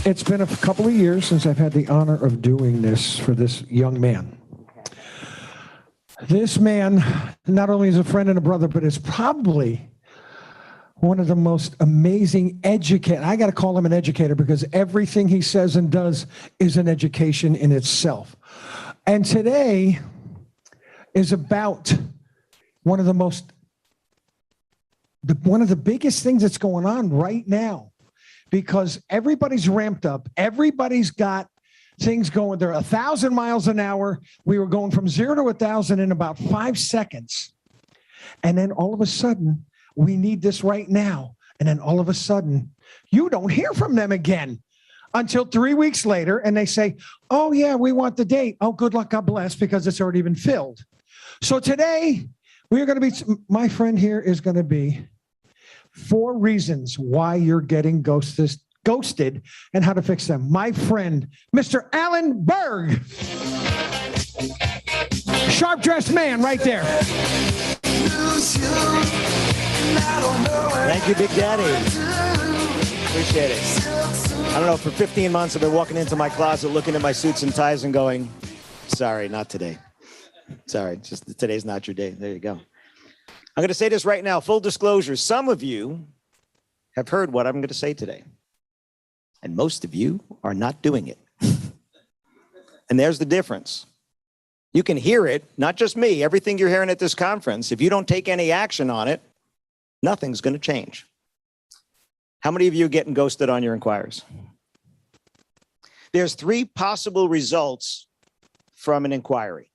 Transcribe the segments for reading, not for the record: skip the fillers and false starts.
It's been a couple of years since I've had the honor of doing this for this young man. This man not only is a friend and a brother, but is probably one of the most amazing educators. I got to call him an educator because everything he says and does is an education in itself. And today is about one of the biggest things that's going on right now, because everybody's ramped up. Everybody's got things going. They're 1,000 miles an hour. We were going from 0 to 1,000 in about 5 seconds. And then all of a sudden, we need this right now. And then all of a sudden, you don't hear from them again until 3 weeks later. And they say, oh, yeah, we want the date. Oh, good luck. God bless, because it's already been filled. So today, we're going to be, my friend here is going to be 4 reasons why you're getting ghosted and how to fix them. My friend, Mr. Alan Berg. Sharp-dressed man right there. Thank you, Big Daddy. Appreciate it. I don't know, for 15 months I've been walking into my closet looking at my suits and ties and going, sorry, not today. Sorry, just today's not your day. There you go. I'm going to say this right now, full disclosure. Some of you have heard what I'm going to say today. And most of you are not doing it. And there's the difference. You can hear it, not just me, everything you're hearing at this conference. If you don't take any action on it, nothing's going to change. How many of you are getting ghosted on your inquiries? There's 3 possible results from an inquiry.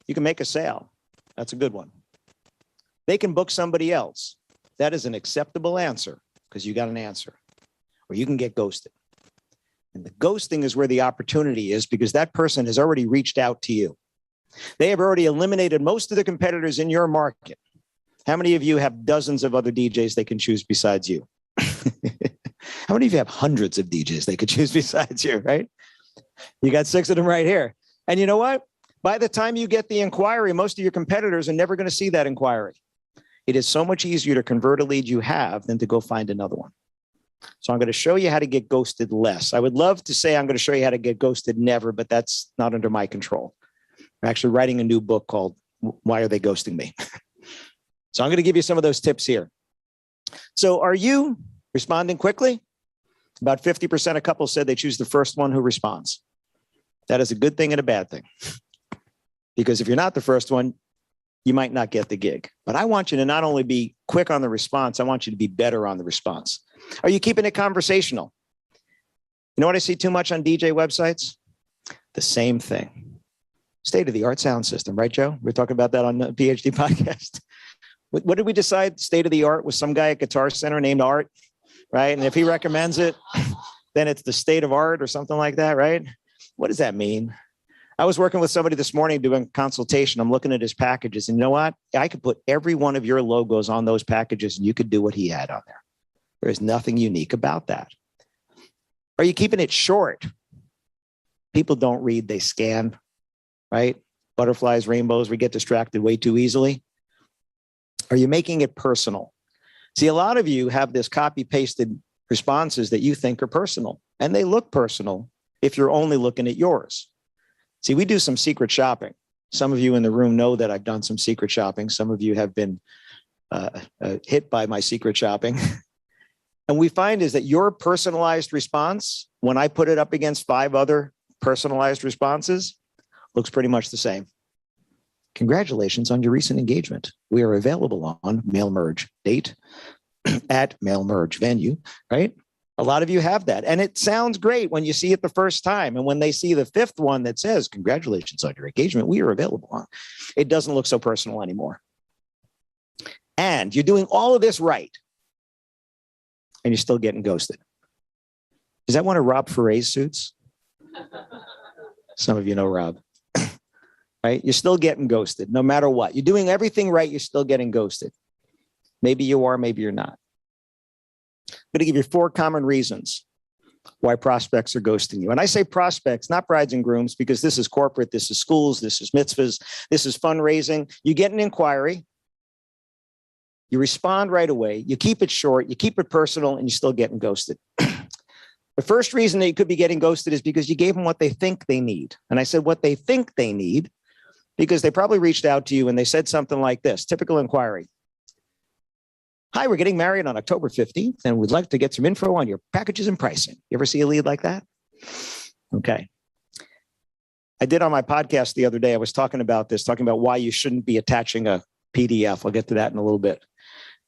You can make a sale. That's a good one. They can book somebody else. That is an acceptable answer because you got an answer. Or you can get ghosted. And the ghosting is where the opportunity is, because that person has already reached out to you. They have already eliminated most of the competitors in your market. How many of you have dozens of other DJs they can choose besides you? How many of you have hundreds of DJs they could choose besides you, right? You got 6 of them right here. And you know what? By the time you get the inquiry, most of your competitors are never going to see that inquiry. It is so much easier to convert a lead you have than to go find another one. So I'm going to show you how to get ghosted less. I would love to say I'm going to show you how to get ghosted never, but that's not under my control. I'm actually writing a new book called Why Are They Ghosting Me? So I'm going to give you some of those tips here. So are you responding quickly? About 50% of couples said they choose the first one who responds. That is a good thing and a bad thing. Because if you're not the first one, you might not get the gig. But I want you to not only be quick on the response, I want you to be better on the response. Are you keeping it conversational? You know what I see too much on DJ websites? The same thing. State-of-the-art sound system, right, Joe? We're talking about that on the PhD podcast. What did we decide? State-of-the-art was some guy at Guitar Center named Art, right? And if he recommends it, then it's the state of art or something like that, right? What does that mean? I was working with somebody this morning doing consultation. I'm looking at his packages, and you know what? I could put every one of your logos on those packages, and you could do what he had on there. There is nothing unique about that. Are you keeping it short? People don't read, they scan, right? Butterflies, rainbows, we get distracted way too easily. Are you making it personal? See, a lot of you have this copy-pasted responses that you think are personal, and they look personal if you're only looking at yours. See, we do some secret shopping. Some of you in the room know that I've done some secret shopping. Some of you have been hit by my secret shopping. And we find is that your personalized response, when I put it up against 5 other personalized responses, looks pretty much the same. Congratulations on your recent engagement. We are available on mail merge date at mail merge venue, right? A lot of you have that. And it sounds great when you see it the first time. And when they see the 5th one that says, congratulations on your engagement, we are available on, it doesn't look so personal anymore. And you're doing all of this right, and you're still getting ghosted. Is that one of Rob Ferre's suits? Some of you know Rob, right? You're still getting ghosted no matter what. You're doing everything right, you're still getting ghosted. Maybe you are, maybe you're not. I'm going to give you 4 common reasons why prospects are ghosting you. And I say prospects, not brides and grooms, because this is corporate, this is schools, this is mitzvahs, this is fundraising. You get an inquiry, you respond right away, you keep it short, you keep it personal, and you're still getting ghosted. The first reason that you could be getting ghosted is because you gave them what they think they need. And I said what they think they need because they probably reached out to you and they said something like this, typical inquiry. Hi, we're getting married on October 15th and we'd like to get some info on your packages and pricing. You ever see a lead like that? Okay. I did on my podcast the other day, I was talking about why you shouldn't be attaching a PDF. I'll get to that in a little bit.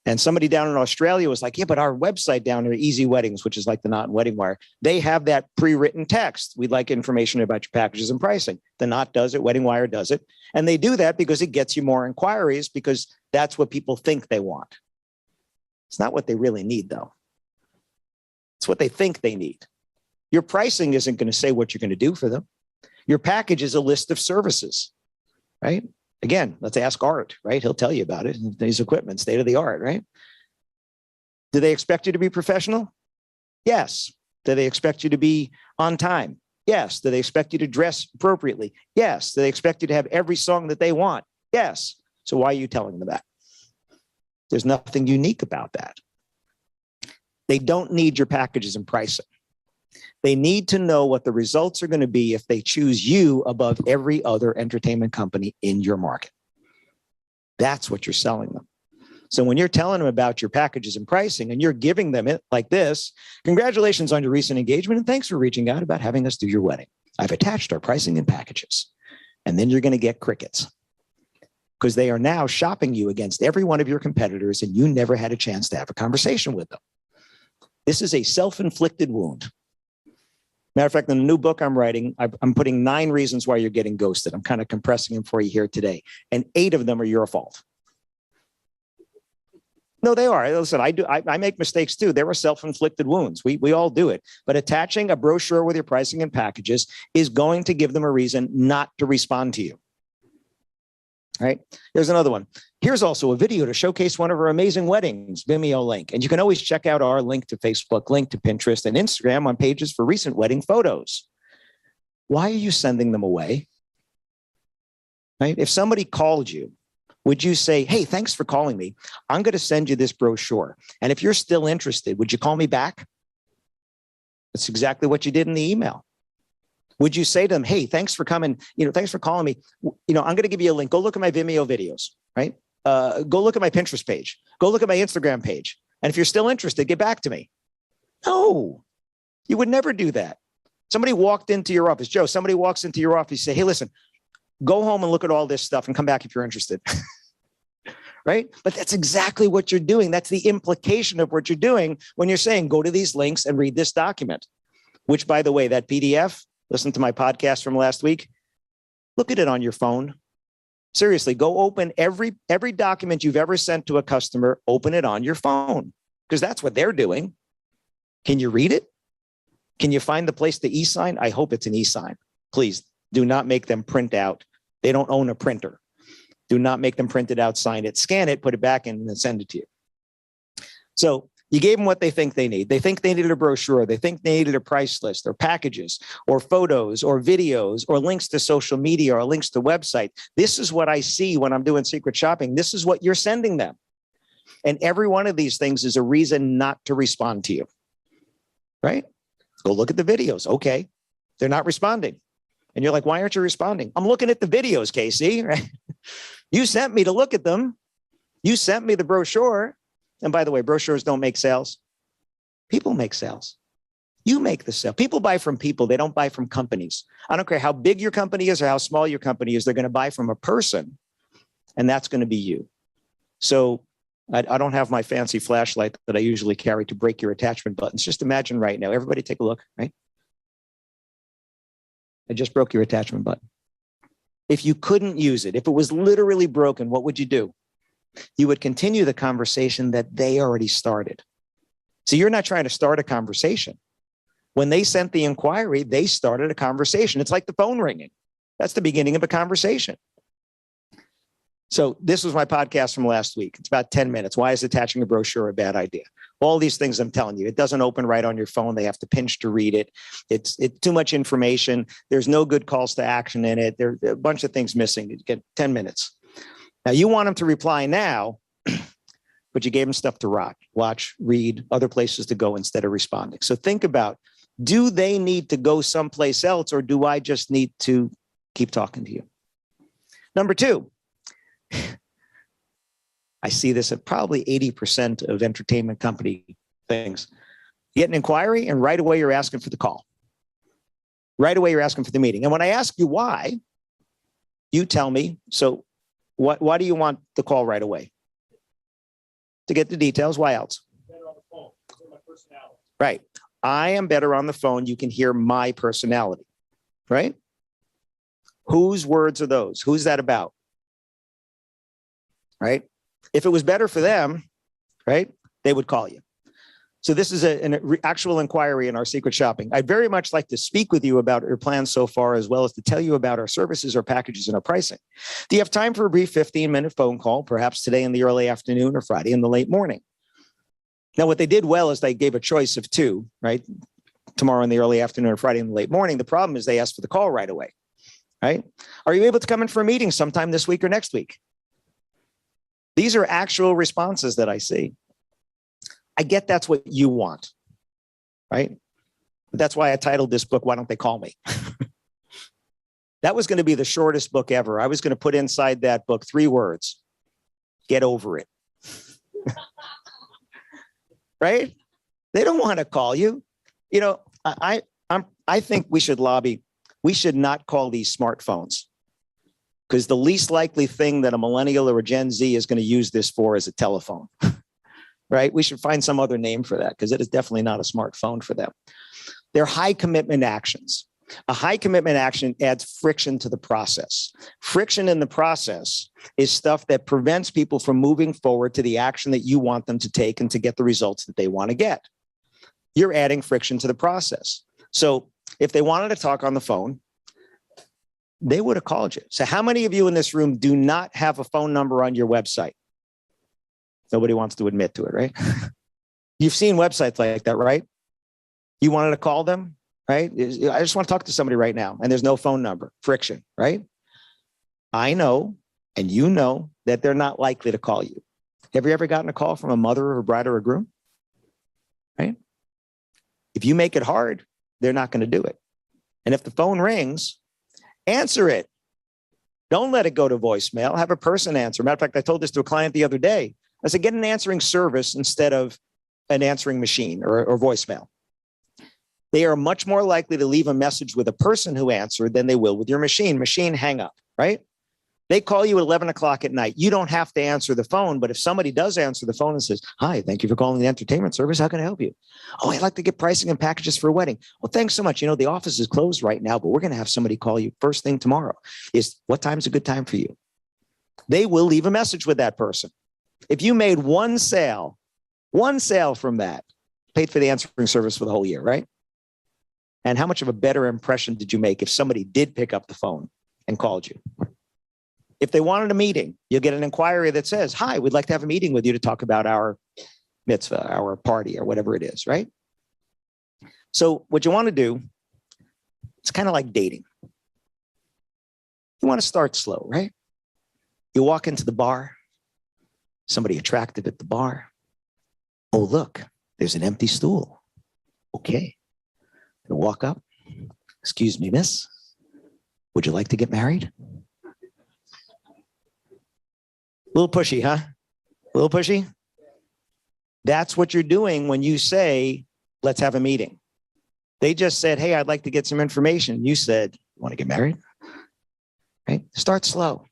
And somebody down in Australia was like, yeah, but our website down there, Easy Weddings, which is like the Knot and Wedding Wire, they have that pre-written text. We'd like information about your packages and pricing. The Knot does it, Wedding Wire does it. And they do that because it gets you more inquiries because that's what people think they want. It's not what they really need, though. It's what they think they need. Your pricing isn't going to say what you're going to do for them. Your package is a list of services, right? Again, let's ask Art, right? He'll tell you about it. His equipment, state of the art, right? Do they expect you to be professional? Yes. Do they expect you to be on time? Yes. Do they expect you to dress appropriately? Yes. Do they expect you to have every song that they want? Yes. So why are you telling them that? There's nothing unique about that. They don't need your packages and pricing. They need to know what the results are going to be if they choose you above every other entertainment company in your market. That's what you're selling them. So when you're telling them about your packages and pricing and you're giving them it like this, congratulations on your recent engagement and thanks for reaching out about having us do your wedding. I've attached our pricing and packages. And then you're going to get crickets because they are now shopping you against every one of your competitors and you never had a chance to have a conversation with them. This is a self-inflicted wound. Matter of fact, in the new book I'm writing, I'm putting 9 reasons why you're getting ghosted. I'm kind of compressing them for you here today. And 8 of them are your fault. No, they are. Listen, I make mistakes too. There are self-inflicted wounds. We all do it. But attaching a brochure with your pricing and packages is going to give them a reason not to respond to you. All right. Here's another one. Here's also a video to showcase one of our amazing weddings, Vimeo link. And you can always check out our link to Facebook, link to Pinterest and Instagram on pages for recent wedding photos. Why are you sending them away? Right? If somebody called you, would you say, hey, thanks for calling me. I'm going to send you this brochure. And if you're still interested, would you call me back? That's exactly what you did in the email. Would you say to them, hey, thanks for coming, thanks for calling me. I'm going to give you a link. Go look at my Vimeo videos, right? Go look at my Pinterest page. Go look at my Instagram page. And if you're still interested, get back to me. No, you would never do that. Somebody walked into your office. Joe, somebody walks into your office, say, hey, listen, go home and look at all this stuff and come back if you're interested. Right? But that's exactly what you're doing. That's the implication of what you're doing when you're saying, go to these links and read this document, which, by the way, that PDF, listen to my podcast from last week. Look at it on your phone. Seriously, go open every document you've ever sent to a customer, open it on your phone because that's what they're doing. Can you read it? Can you find the place to e-sign? I hope it's an e-sign. Please do not make them print out. They don't own a printer. Do not make them print it out, sign it, scan it, put it back in and then send it to you. So you gave them what they think they need. They think they needed a brochure. They think they needed a price list or packages or photos or videos or links to social media or links to website. This is what I see when I'm doing secret shopping. This is what you're sending them. And every one of these things is a reason not to respond to you, right? Go look at the videos. Okay. They're not responding. And you're like, why aren't you responding? I'm looking at the videos, Casey, right? You sent me to look at them. You sent me the brochure. And by the way, brochures don't make sales. People make sales. You make the sale. People buy from people. They don't buy from companies. I don't care how big your company is or how small your company is. They're going to buy from a person. And that's going to be you. So I don't have my fancy flashlight that I usually carry to break your attachment buttons. Just imagine right now. Everybody take a look, right? I just broke your attachment button. If you couldn't use it, if it was literally broken, what would you do? You would continue the conversation that they already started. So you're not trying to start a conversation. When they sent the inquiry, they started a conversation. It's like the phone ringing. That's the beginning of a conversation. So this was my podcast from last week. It's about 10 minutes. Why is attaching a brochure a bad idea? All these things I'm telling you. It doesn't open right on your phone. They have to pinch to read it. It's too much information. There's no good calls to action in it. There are a bunch of things missing. You get 10 minutes. Now, you want them to reply now, but you gave them stuff to watch, read, other places to go instead of responding. So think about Do they need to go someplace else, or do I just need to keep talking to you? Number two, I see this at probably 80% of entertainment company things. You get an inquiry and right away you're asking for the call. Right away you're asking for the meeting. And when I ask you why, you tell me, so why do you want the call right away? To get the details. Why else? Better on the phone. My personality. Right. I am better on the phone. You can hear my personality, right? Whose words are those? Who's that about? Right? If it was better for them, right, they would call you. So this is an actual inquiry in our secret shopping. I'd very much like to speak with you about your plans so far, as well as to tell you about our services, our packages, and our pricing. Do you have time for a brief 15-minute phone call, perhaps today in the early afternoon or Friday in the late morning? Now, what they did well is they gave a choice of two, right? Tomorrow in the early afternoon or Friday in the late morning. The problem is they asked for the call right away, right? Are you able to come in for a meeting sometime this week or next week? These are actual responses that I see. I get that's what you want, right? But that's why I titled this book, Why Don't They Call Me? That was going to be the shortest book ever. I was going to put inside that book 3 words: get over it. Right? They don't want to call you. You know, I think we should lobby. We should not call these smartphones, because the least likely thing that a millennial or a Gen Z is going to use this for is a telephone. Right? We should find some other name for that, because it is definitely not a smartphone for them. They're high commitment actions. A high commitment action adds friction to the process. Friction in the process is stuff that prevents people from moving forward to the action that you want them to take and to get the results that they want to get. You're adding friction to the process. So if they wanted to talk on the phone, they would have called you. So how many of you in this room do not have a phone number on your website? Nobody wants to admit to it, right? You've seen websites like that, right? You wanted to call them, right? I just want to talk to somebody right now, and there's no phone number. Friction, right? I know, and you know, that they're not likely to call you. Have you ever gotten a call from a mother or a bride or a groom? Right? If you make it hard, they're not going to do it. And if the phone rings, answer it. Don't let it go to voicemail. Have a person answer. Matter of fact, I told this to a client the other day. I said, get an answering service instead of an answering machine or voicemail. They are much more likely to leave a message with a person who answered than they will with your machine. Machine hang up, right? They call you at 11 o'clock at night. You don't have to answer the phone, but if somebody does answer the phone and says, hi, thank you for calling the entertainment service. How can I help you? Oh, I'd like to get pricing and packages for a wedding. Well, thanks so much. You know, the office is closed right now, but we're going to have somebody call you first thing tomorrow. What time's a good time for you? They will leave a message with that person. If you made one sale from that, paid for the answering service for the whole year, right? And how much of a better impression did you make if somebody did pick up the phone and called you? If they wanted a meeting, you'll get an inquiry that says, hi, we'd like to have a meeting with you to talk about our mitzvah, our party, or whatever it is, right? So what you want to do, it's kind of like dating. You want to start slow, right? You walk into the bar, somebody attractive at the bar. Oh, look, there's an empty stool. Okay. You walk up. Excuse me, miss. Would you like to get married? A little pushy, huh? A little pushy? That's what you're doing when you say, let's have a meeting. They just said, hey, I'd like to get some information. You said, want to get married? Right? Start slow.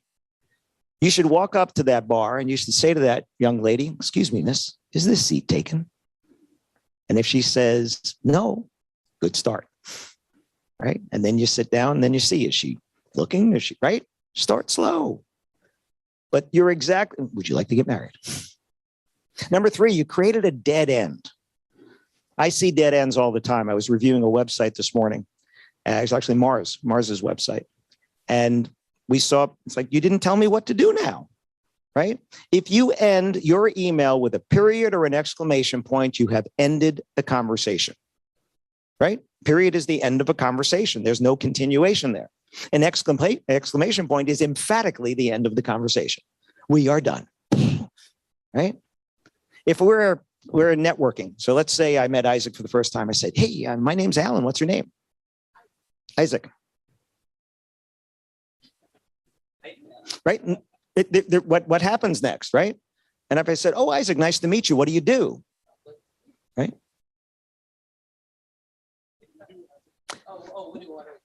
You should walk up to that bar and you should say to that young lady, excuse me, miss, is this seat taken? And if she says no, good start. Right? And then you sit down and then you see, is she looking? Is she right? Start slow. But you're exactly, would you like to get married? Number 3, you created a dead end. I see dead ends all the time. I was reviewing a website this morning. It's actually Mars's website. And we saw, it's like, you didn't tell me what to do now, right? If you end your email with a period or an exclamation point, you have ended the conversation, right? Period is the end of a conversation. There's no continuation there. An exclamation point is emphatically the end of the conversation. We are done, right? If we're we're in networking. So let's say I met Isaac for the first time. I said, hey, my name's Alan. What's your name? Isaac. Right? What happens next, right? And if I said, oh, Isaac, nice to meet you. What do you do? Right?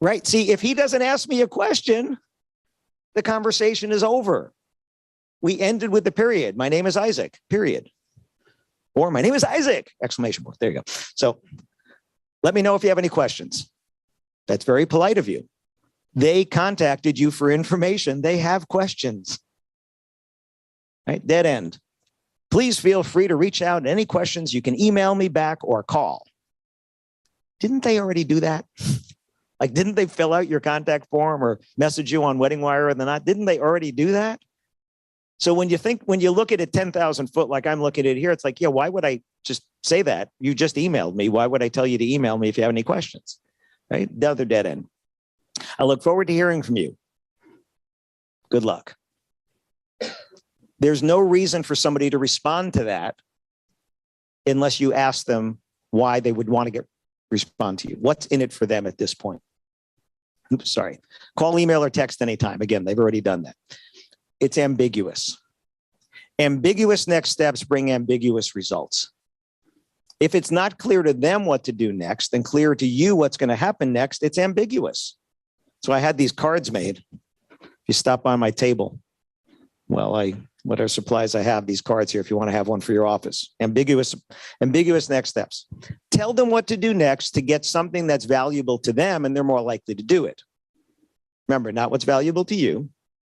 Right. See, if he doesn't ask me a question, the conversation is over. We ended with the period. My name is Isaac, period. Or my name is Isaac, exclamation point. There you go. So let me know if you have any questions. That's very polite of you. They contacted you for information. They have questions. Right? Dead end. Please feel free to reach out. Any questions, you can email me back or call. Didn't they already do that? Like, didn't they fill out your contact form or message you on Wedding Wire or not? Didn't they already do that? So when you look at it 10,000 foot, like I'm looking at it here, it's like, yeah, why would I just say that? You just emailed me. Why would I tell you to email me if you have any questions? Right? The other dead end. I look forward to hearing from you. Good luck. There's no reason for somebody to respond to that unless you ask them why they would want to respond to you. What's in it for them at this point? Oops, sorry. Call, email, or text anytime. Again, they've already done that. It's ambiguous. Ambiguous next steps bring ambiguous results. If it's not clear to them what to do next and clear to you what's going to happen next, it's ambiguous. So I had these cards made. If you stop by my table, whatever supplies I have, these cards here, if you want to have one for your office. Ambiguous next steps. Tell them what to do next to get something that's valuable to them, and they're more likely to do it. Remember, not what's valuable to you,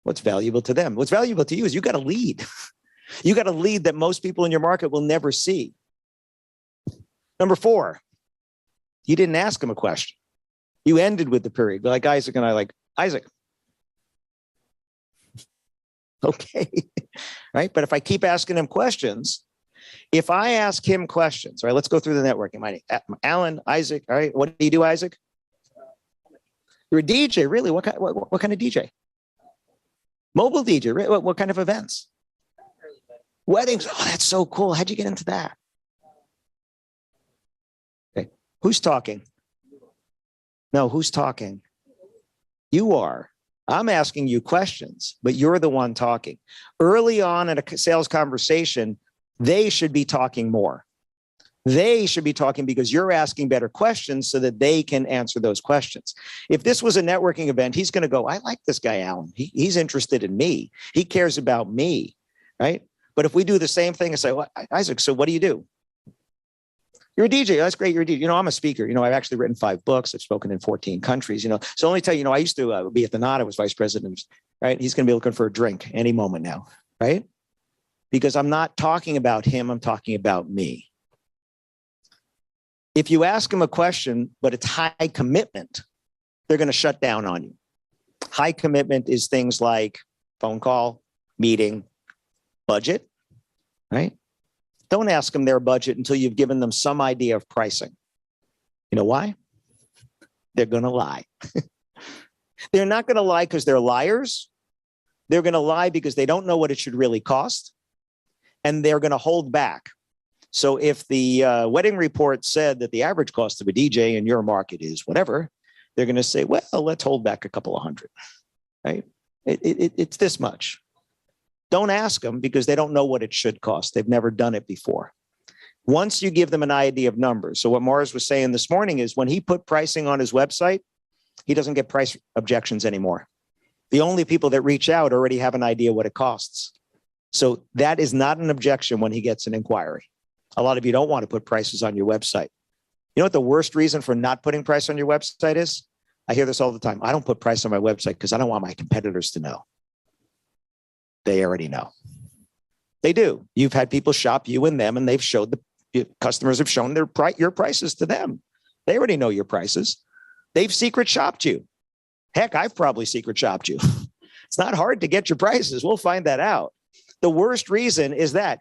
what's valuable to them. What's valuable to you is you got a lead. You got a lead that most people in your market will never see. Number 4, you didn't ask them a question. You ended with the period. Like Isaac and I, like, Isaac. Okay. Right. But if I keep asking him questions, if I ask him questions, all right, let's go through the networking. My name, Alan, Isaac. All right. What do you do, Isaac? You're a DJ. Really? What kind of DJ? Mobile DJ. Really? What kind of events? Weddings. Oh, that's so cool. How'd you get into that? Okay. Who's talking? No, who's talking? You are. I'm asking you questions, but you're the one talking. Early on in a sales conversation, they should be talking more. They should be talking because you're asking better questions so that they can answer those questions. If this was a networking event, he's going to go, I like this guy, Alan. He's interested in me. He cares about me, right? But if we do the same thing and say, well, Isaac, so what do you do? You're a DJ. That's great. You're a DJ. You know, I'm a speaker. You know, I've actually written 5 books. I've spoken in 14 countries, you know. So let me tell you, you know, I used to be at the Knot. I was vice president, right? He's going to be looking for a drink any moment now, right? Because I'm not talking about him. I'm talking about me. If you ask him a question, but it's high commitment, they're going to shut down on you. High commitment is things like phone call, meeting, budget, right? Don't ask them their budget until you've given them some idea of pricing. You know why? They're going to lie. They're not going to lie because they're liars. They're going to lie because they don't know what it should really cost. And they're going to hold back. So if the wedding report said that the average cost of a DJ in your market is whatever, they're going to say, well, let's hold back a couple of hundred, right? It's this much. Don't ask them because they don't know what it should cost. They've never done it before. Once you give them an idea of numbers. So what Morris was saying this morning is when he put pricing on his website, he doesn't get price objections anymore. The only people that reach out already have an idea what it costs. So that is not an objection when he gets an inquiry. A lot of you don't want to put prices on your website. You know what the worst reason for not putting price on your website is? I hear this all the time. I don't put price on my website because I don't want my competitors to know. They already know. They do. You've had people shop you and them, and they've showed the customers have shown your prices to them. They already know your prices. They've secret shopped you. Heck, I've probably secret shopped you. It's not hard to get your prices. We'll find that out. The worst reason is that.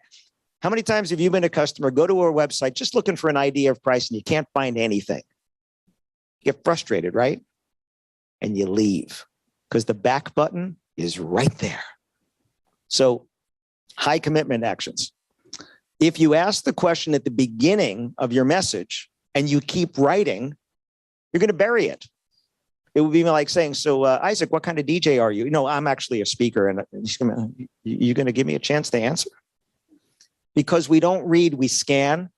How many times have you been a customer, go to our website just looking for an idea of price and you can't find anything? You get frustrated, right? And you leave because the back button is right there. So high commitment actions. If you ask the question at the beginning of your message and you keep writing, you're going to bury it. It would be like saying, so Isaac, what kind of DJ are you? No, I'm actually a speaker. And you're going to give me a chance to answer? Because we don't read, we scan.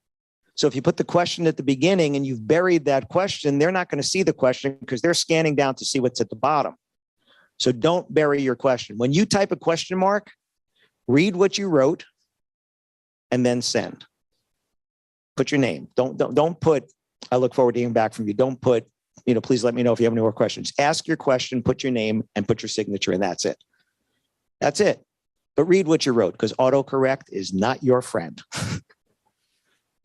So if you put the question at the beginning and you've buried that question, they're not going to see the question because they're scanning down to see what's at the bottom. So don't bury your question. When you type a question mark, read what you wrote and then send. Put your name. Don't put, I look forward to hearing back from you. Don't put, please let me know if you have any more questions. Ask your question, put your name and put your signature and that's it. That's it. But read what you wrote because autocorrect is not your friend.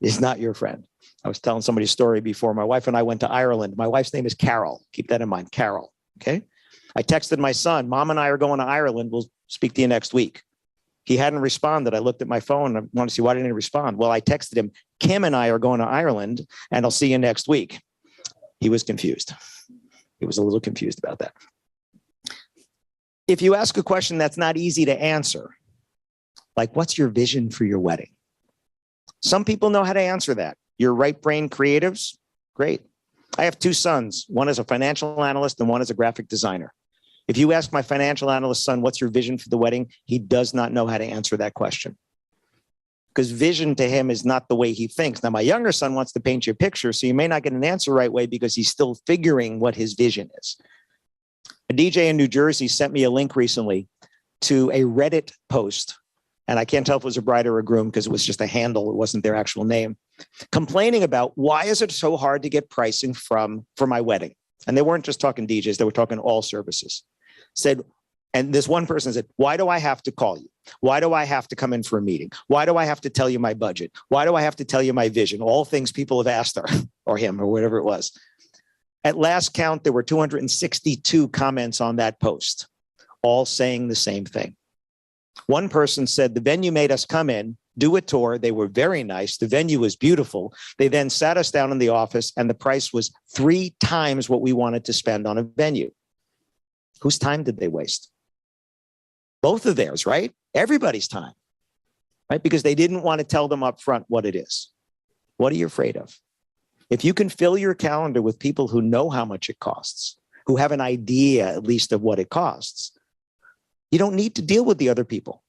Is not your friend. I was telling somebody a story before. My wife and I went to Ireland. My wife's name is Carol. Keep that in mind, Carol. Okay. I texted my son, Mom and I are going to Ireland. We'll speak to you next week. He hadn't responded. I looked at my phone. I wanted to see why didn't he respond. Well, I texted him, Kim and I are going to Ireland and I'll see you next week. He was confused. He was a little confused about that. If you ask a question that's not easy to answer, like what's your vision for your wedding? Some people know how to answer that. Your right brain creatives, great. I have two sons. One is a financial analyst and one is a graphic designer. If you ask my financial analyst son, what's your vision for the wedding? He does not know how to answer that question. Because vision to him is not the way he thinks. Now, my younger son wants to paint you a picture, so you may not get an answer right way because he's still figuring what his vision is. A DJ in New Jersey sent me a link recently to a Reddit post. And I can't tell if it was a bride or a groom because it was just a handle. It wasn't their actual name. Complaining about why is it so hard to get pricing for my wedding? And they weren't just talking DJs. They were talking all services. Said, and this one person said, why do I have to call you? Why do I have to come in for a meeting? Why do I have to tell you my budget? Why do I have to tell you my vision? All things people have asked her or him or whatever it was. At last count, there were 262 comments on that post, all saying the same thing. One person said, the venue made us come in, do a tour. They were very nice. The venue was beautiful. They then sat us down in the office and the price was 3 times what we wanted to spend on a venue. Whose time did they waste? Both of theirs, right? Everybody's time, right? Because they didn't want to tell them up front what it is. What are you afraid of? If you can fill your calendar with people who know how much it costs, who have an idea at least of what it costs, you don't need to deal with the other people,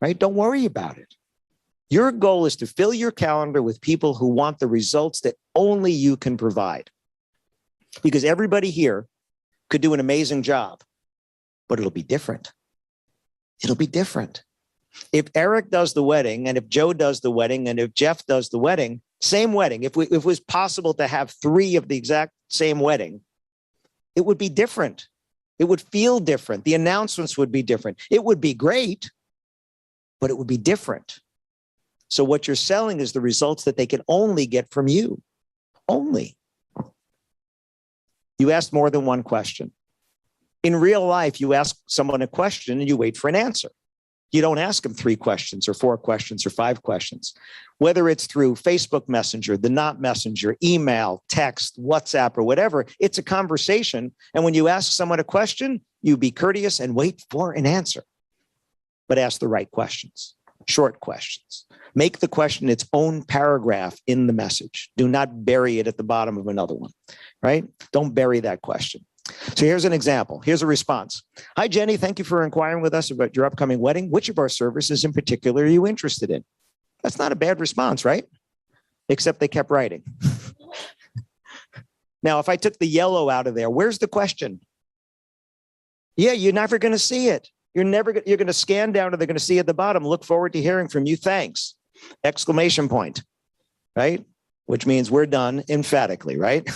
right? Don't worry about it. Your goal is to fill your calendar with people who want the results that only you can provide. Because everybody here could do an amazing job, but it'll be different. It'll be different. If Eric does the wedding and if Joe does the wedding and if Jeff does the wedding, same wedding, if it was possible to have 3 of the exact same wedding, it would be different. It would feel different. The announcements would be different. It would be great, but it would be different. So what you're selling is the results that they can only get from you. Only. You asked more than one question. In real life, you ask someone a question and you wait for an answer. You don't ask them 3 questions or 4 questions or 5 questions. Whether it's through Facebook Messenger, the Not Messenger, email, text, WhatsApp, or whatever, it's a conversation. And when you ask someone a question, you be courteous and wait for an answer. But ask the right questions, short questions. Make the question its own paragraph in the message. Do not bury it at the bottom of another one, right? Don't bury that question. So here's an example. Here's a response. Hi, Jenny. Thank you for inquiring with us about your upcoming wedding. Which of our services in particular are you interested in? That's not a bad response, right? Except they kept writing. Now, if I took the yellow out of there, where's the question? Yeah, you're never going to see it. You're going to scan down and they're going to see at the bottom. Look forward to hearing from you. Thanks. Exclamation point, right? Which means we're done emphatically, right?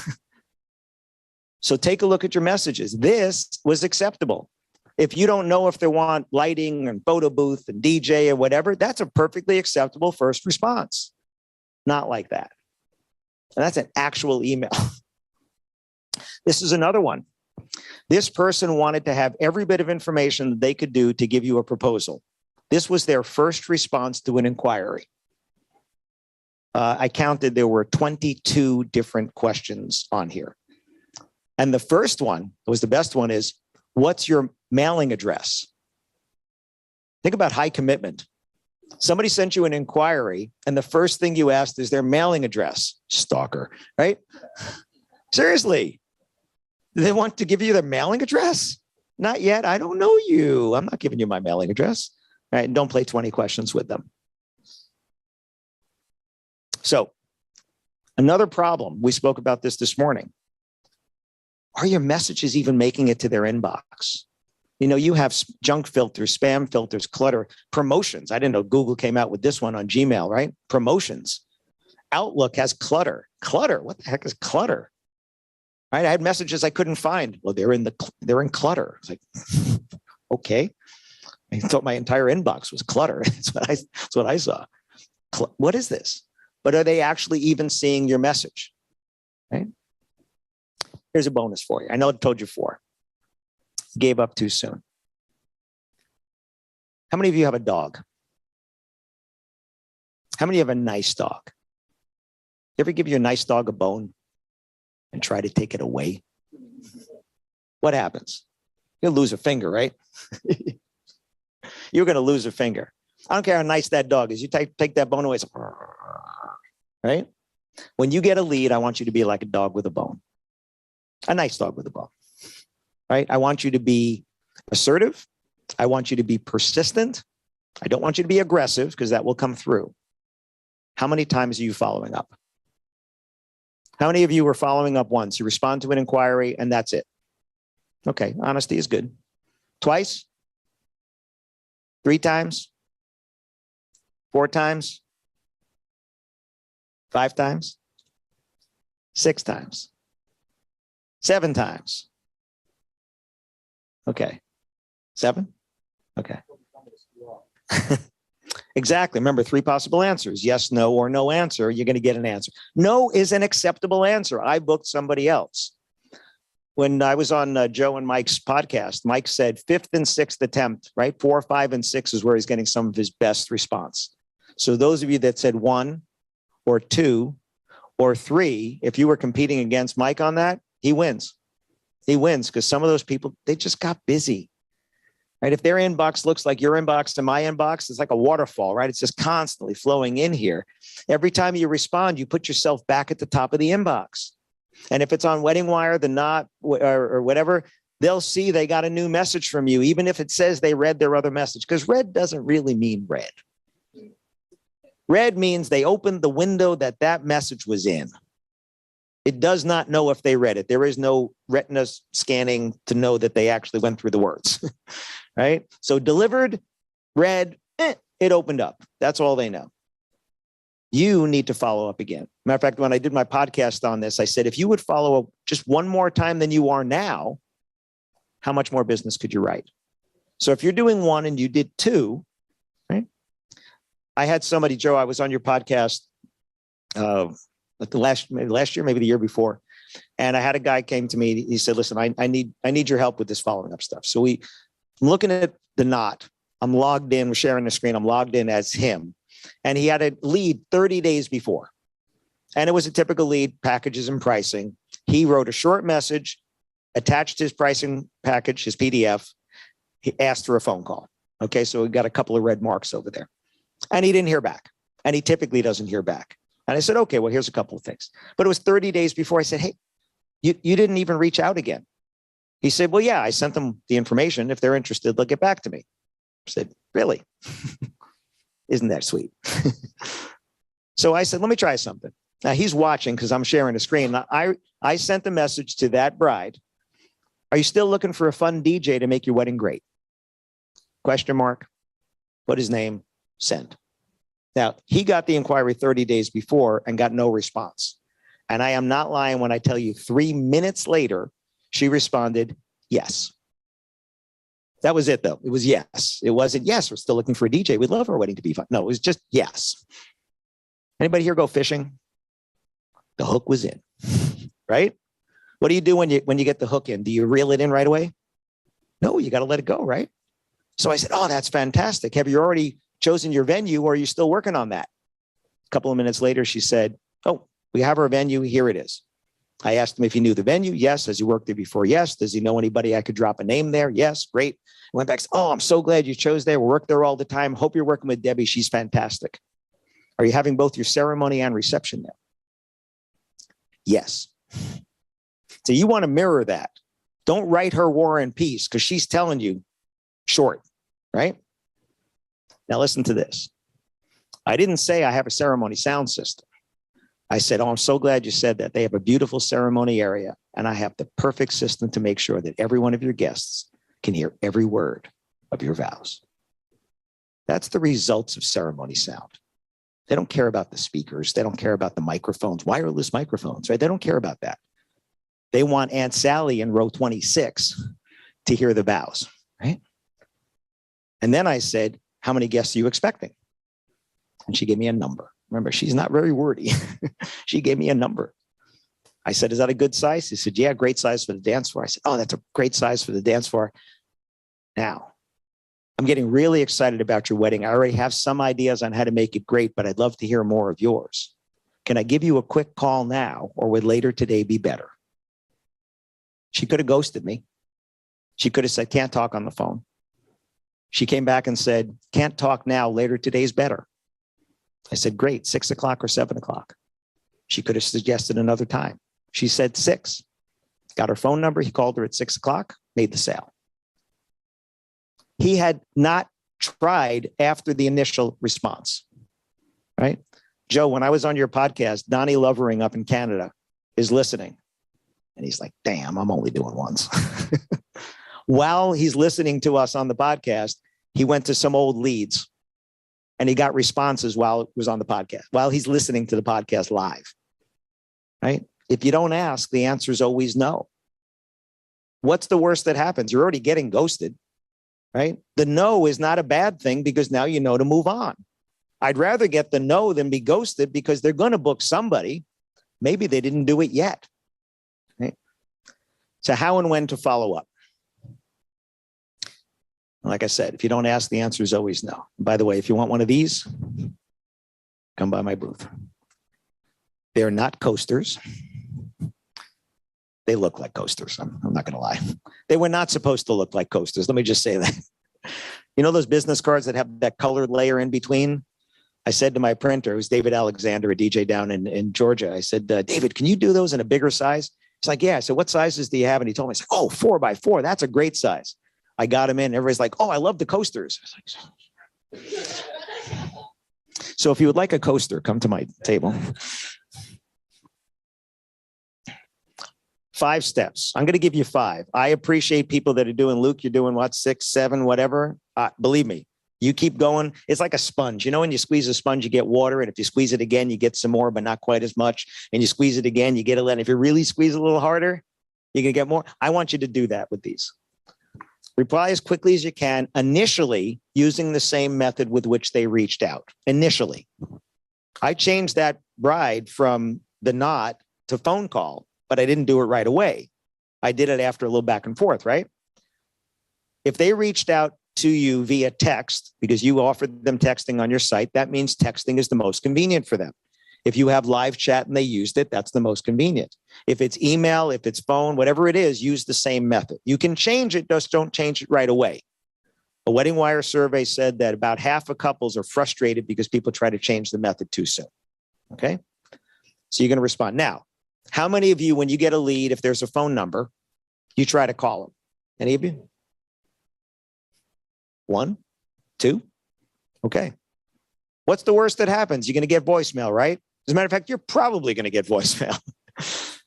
So take a look at your messages. This was acceptable. If you don't know if they want lighting and photo booth and DJ or whatever, that's a perfectly acceptable first response. Not like that. And that's an actual email. This is another one. This person wanted to have every bit of information that they could do to give you a proposal. This was their first response to an inquiry. I counted, there were 22 different questions on here. And the first one, was the best one, is, what's your mailing address? Think about high commitment. Somebody sent you an inquiry, and the first thing you asked is their mailing address. Stalker, right? Seriously. They want to give you their mailing address? Not yet. I don't know you. I'm not giving you my mailing address. All right, and don't play 20 questions with them. So, another problem, we spoke about this morning. Are your messages even making it to their inbox? You know, you have junk filters, spam filters, clutter, promotions. I didn't know Google came out with this one on Gmail, right? Promotions. Outlook has clutter. Clutter. What the heck is clutter? Right? I had messages I couldn't find. Well, they're in clutter. I was like, okay. I thought my entire inbox was clutter. That's what I saw. What is this? But are they actually even seeing your message? Right? Here's a bonus for you. I know I told you 4. Gave up too soon. How many of you have a dog? How many have a nice dog? You ever give your nice dog a bone and try to take it away? What happens? You'll lose a finger, right? You're going to lose a finger. I don't care how nice that dog is. You take that bone away, it's right? When you get a lead, I want you to be like a dog with a bone. A nice dog with a bone, right? I want you to be assertive. I want you to be persistent. I don't want you to be aggressive because that will come through. How many times are you following up? How many of you were following up once? You respond to an inquiry and that's it. Okay, honesty is good. Twice? 3 times? 4 times? 5 times? 6 times? 7 times? Okay. 7? Okay. Exactly. Remember, 3 possible answers. Yes, no, or no answer. You're going to get an answer. No is an acceptable answer. I booked somebody else. When I was on Joe and Mike's podcast, Mike said 5th and 6th attempt, right? 4, 5, and 6 is where he's getting some of his best response. So those of you that said 1 or 2 or 3, if you were competing against Mike on that, he wins. He wins because some of those people, they just got busy. Right? If their inbox looks like your inbox to my inbox, it's like a waterfall, right? It's just constantly flowing in here. Every time you respond, you put yourself back at the top of the inbox. And if it's on Wedding Wire, the Knot, or whatever, they'll see they got a new message from you, even if it says they read their other message, because read doesn't really mean read. Read means they opened the window that message was in. It does not know if they read it. There is no retina scanning to know that they actually went through the words, right? So delivered, read, it opened up. That's all they know. You need to follow up again. Matter of fact, when I did my podcast on this, I said, if you would follow up just one more time than you are now, how much more business could you write? So if you're doing 1 and you did 2, right? I had somebody, Joe, I was on your podcast last year, maybe the year before. And I had a guy came to me. He said, listen, I need your help with this following up stuff. So I'm looking at the Knot. I'm logged in. We're sharing the screen. I'm logged in as him. And he had a lead 30 days before. And it was a typical lead, packages and pricing. He wrote a short message, attached his pricing package, his PDF. He asked for a phone call. Okay, so we got a couple of red marks over there. And he didn't hear back. And he typically doesn't hear back. And I said, okay, well, here's a couple of things. But it was 30 days before. I said, hey, you didn't even reach out again. He said, well, yeah, I sent them the information. If they're interested, they'll get back to me. I said, really? Isn't that sweet? So I said, let me try something. Now he's watching because I'm sharing a screen. Now, I sent the message to that bride. Are you still looking for a fun DJ to make your wedding great? Question mark. Put his name, send. Now, he got the inquiry 30 days before and got no response. And I am not lying when I tell you 3 minutes later, she responded, yes. That was it, though. It was yes. It wasn't, yes, we're still looking for a DJ. We'd love our wedding to be fun. No, it was just yes. Anybody here go fishing? The hook was in, right? What do you do when you get the hook in? Do you reel it in right away? No, you got to let it go, right? So I said, oh, that's fantastic. Have you already chosen your venue or are you still working on that? A couple of minutes later, she said, oh, we have our venue. Here it is. I asked him if he knew the venue. Yes. Has he worked there before? Yes. Does he know anybody I could drop a name there? Yes. Great. Went back. Oh, I'm so glad you chose there. We work there all the time. Hope you're working with Debbie. She's fantastic. Are you having both your ceremony and reception there? Yes. So you want to mirror that. Don't write her War and Peace because she's telling you short, right? Now listen to this. I didn't say I have a ceremony sound system. I said, oh, I'm so glad you said that. They have a beautiful ceremony area, and I have the perfect system to make sure that every one of your guests can hear every word of your vows. That's the results of ceremony sound. They don't care about the speakers. They don't care about the microphones, wireless microphones, right? They don't care about that. They want Aunt Sally in row 26 to hear the vows, right? And then I said, how many guests are you expecting? And she gave me a number. Remember, she's not very wordy. She gave me a number. I said, is that a good size? He said, yeah, great size for the dance floor. I said, oh, that's a great size for the dance floor. Now, I'm getting really excited about your wedding. I already have some ideas on how to make it great, but I'd love to hear more of yours. Can I give you a quick call now, or would later today be better? She could have ghosted me. She could have said, can't talk on the phone. She came back and said, can't talk now, later today's better. I said, great, 6 o'clock or 7 o'clock. She could have suggested another time. She said 6. Got her phone number. He called her at 6 o'clock, made the sale. He had not tried after the initial response, right? Joe, when I was on your podcast, Donnie Lovering up in Canada is listening. And he's like, damn, I'm only doing once. While he's listening to us on the podcast, he went to some old leads and he got responses while it was on the podcast, while he's listening to the podcast live, right? If you don't ask, the answer is always no. What's the worst that happens? You're already getting ghosted, right? The no is not a bad thing because now you know to move on. I'd rather get the no than be ghosted because they're going to book somebody. Maybe they didn't do it yet. Right? So how and when to follow up? Like I said, if you don't ask, the answer is always no. By the way, if you want one of these, come by my booth. They're not coasters. They look like coasters. I'm not going to lie. They were not supposed to look like coasters. Let me just say that. You know those business cards that have that colored layer in between? I said to my printer, it was David Alexander, a DJ down in Georgia. I said, David, can you do those in a bigger size? He's like, yeah. I said, what sizes do you have? And he told me, he's like, oh, 4x4. That's a great size. I got him in. Everybody's like, oh, I love the coasters. I was like, so if you would like a coaster, come to my table. 5 steps. I'm going to give you 5. I appreciate people that are doing, Luke, you're doing what, 6, 7, whatever. Believe me, you keep going. It's like a sponge. You know, when you squeeze a sponge, you get water. And if you squeeze it again, you get some more, but not quite as much. And you squeeze it again, you get a little. If you really squeeze a little harder, you're going to get more. I want you to do that with these. Reply as quickly as you can, initially using the same method with which they reached out. Initially. I changed that bride from the not to phone call, but I didn't do it right away. I did it after a little back and forth, right? If they reached out to you via text, because you offered them texting on your site, that means texting is the most convenient for them. If you have live chat and they used it, that's the most convenient. If it's email, if it's phone, whatever it is, use the same method. You can change it, just don't change it right away. A Wedding Wire survey said that about half of couples are frustrated because people try to change the method too soon. Okay? So you're going to respond. Now, how many of you, when you get a lead, if there's a phone number, you try to call them? Any of you? 1, 2? Okay. What's the worst that happens? You're going to get voicemail, right? As a matter of fact, you're probably going to get voicemail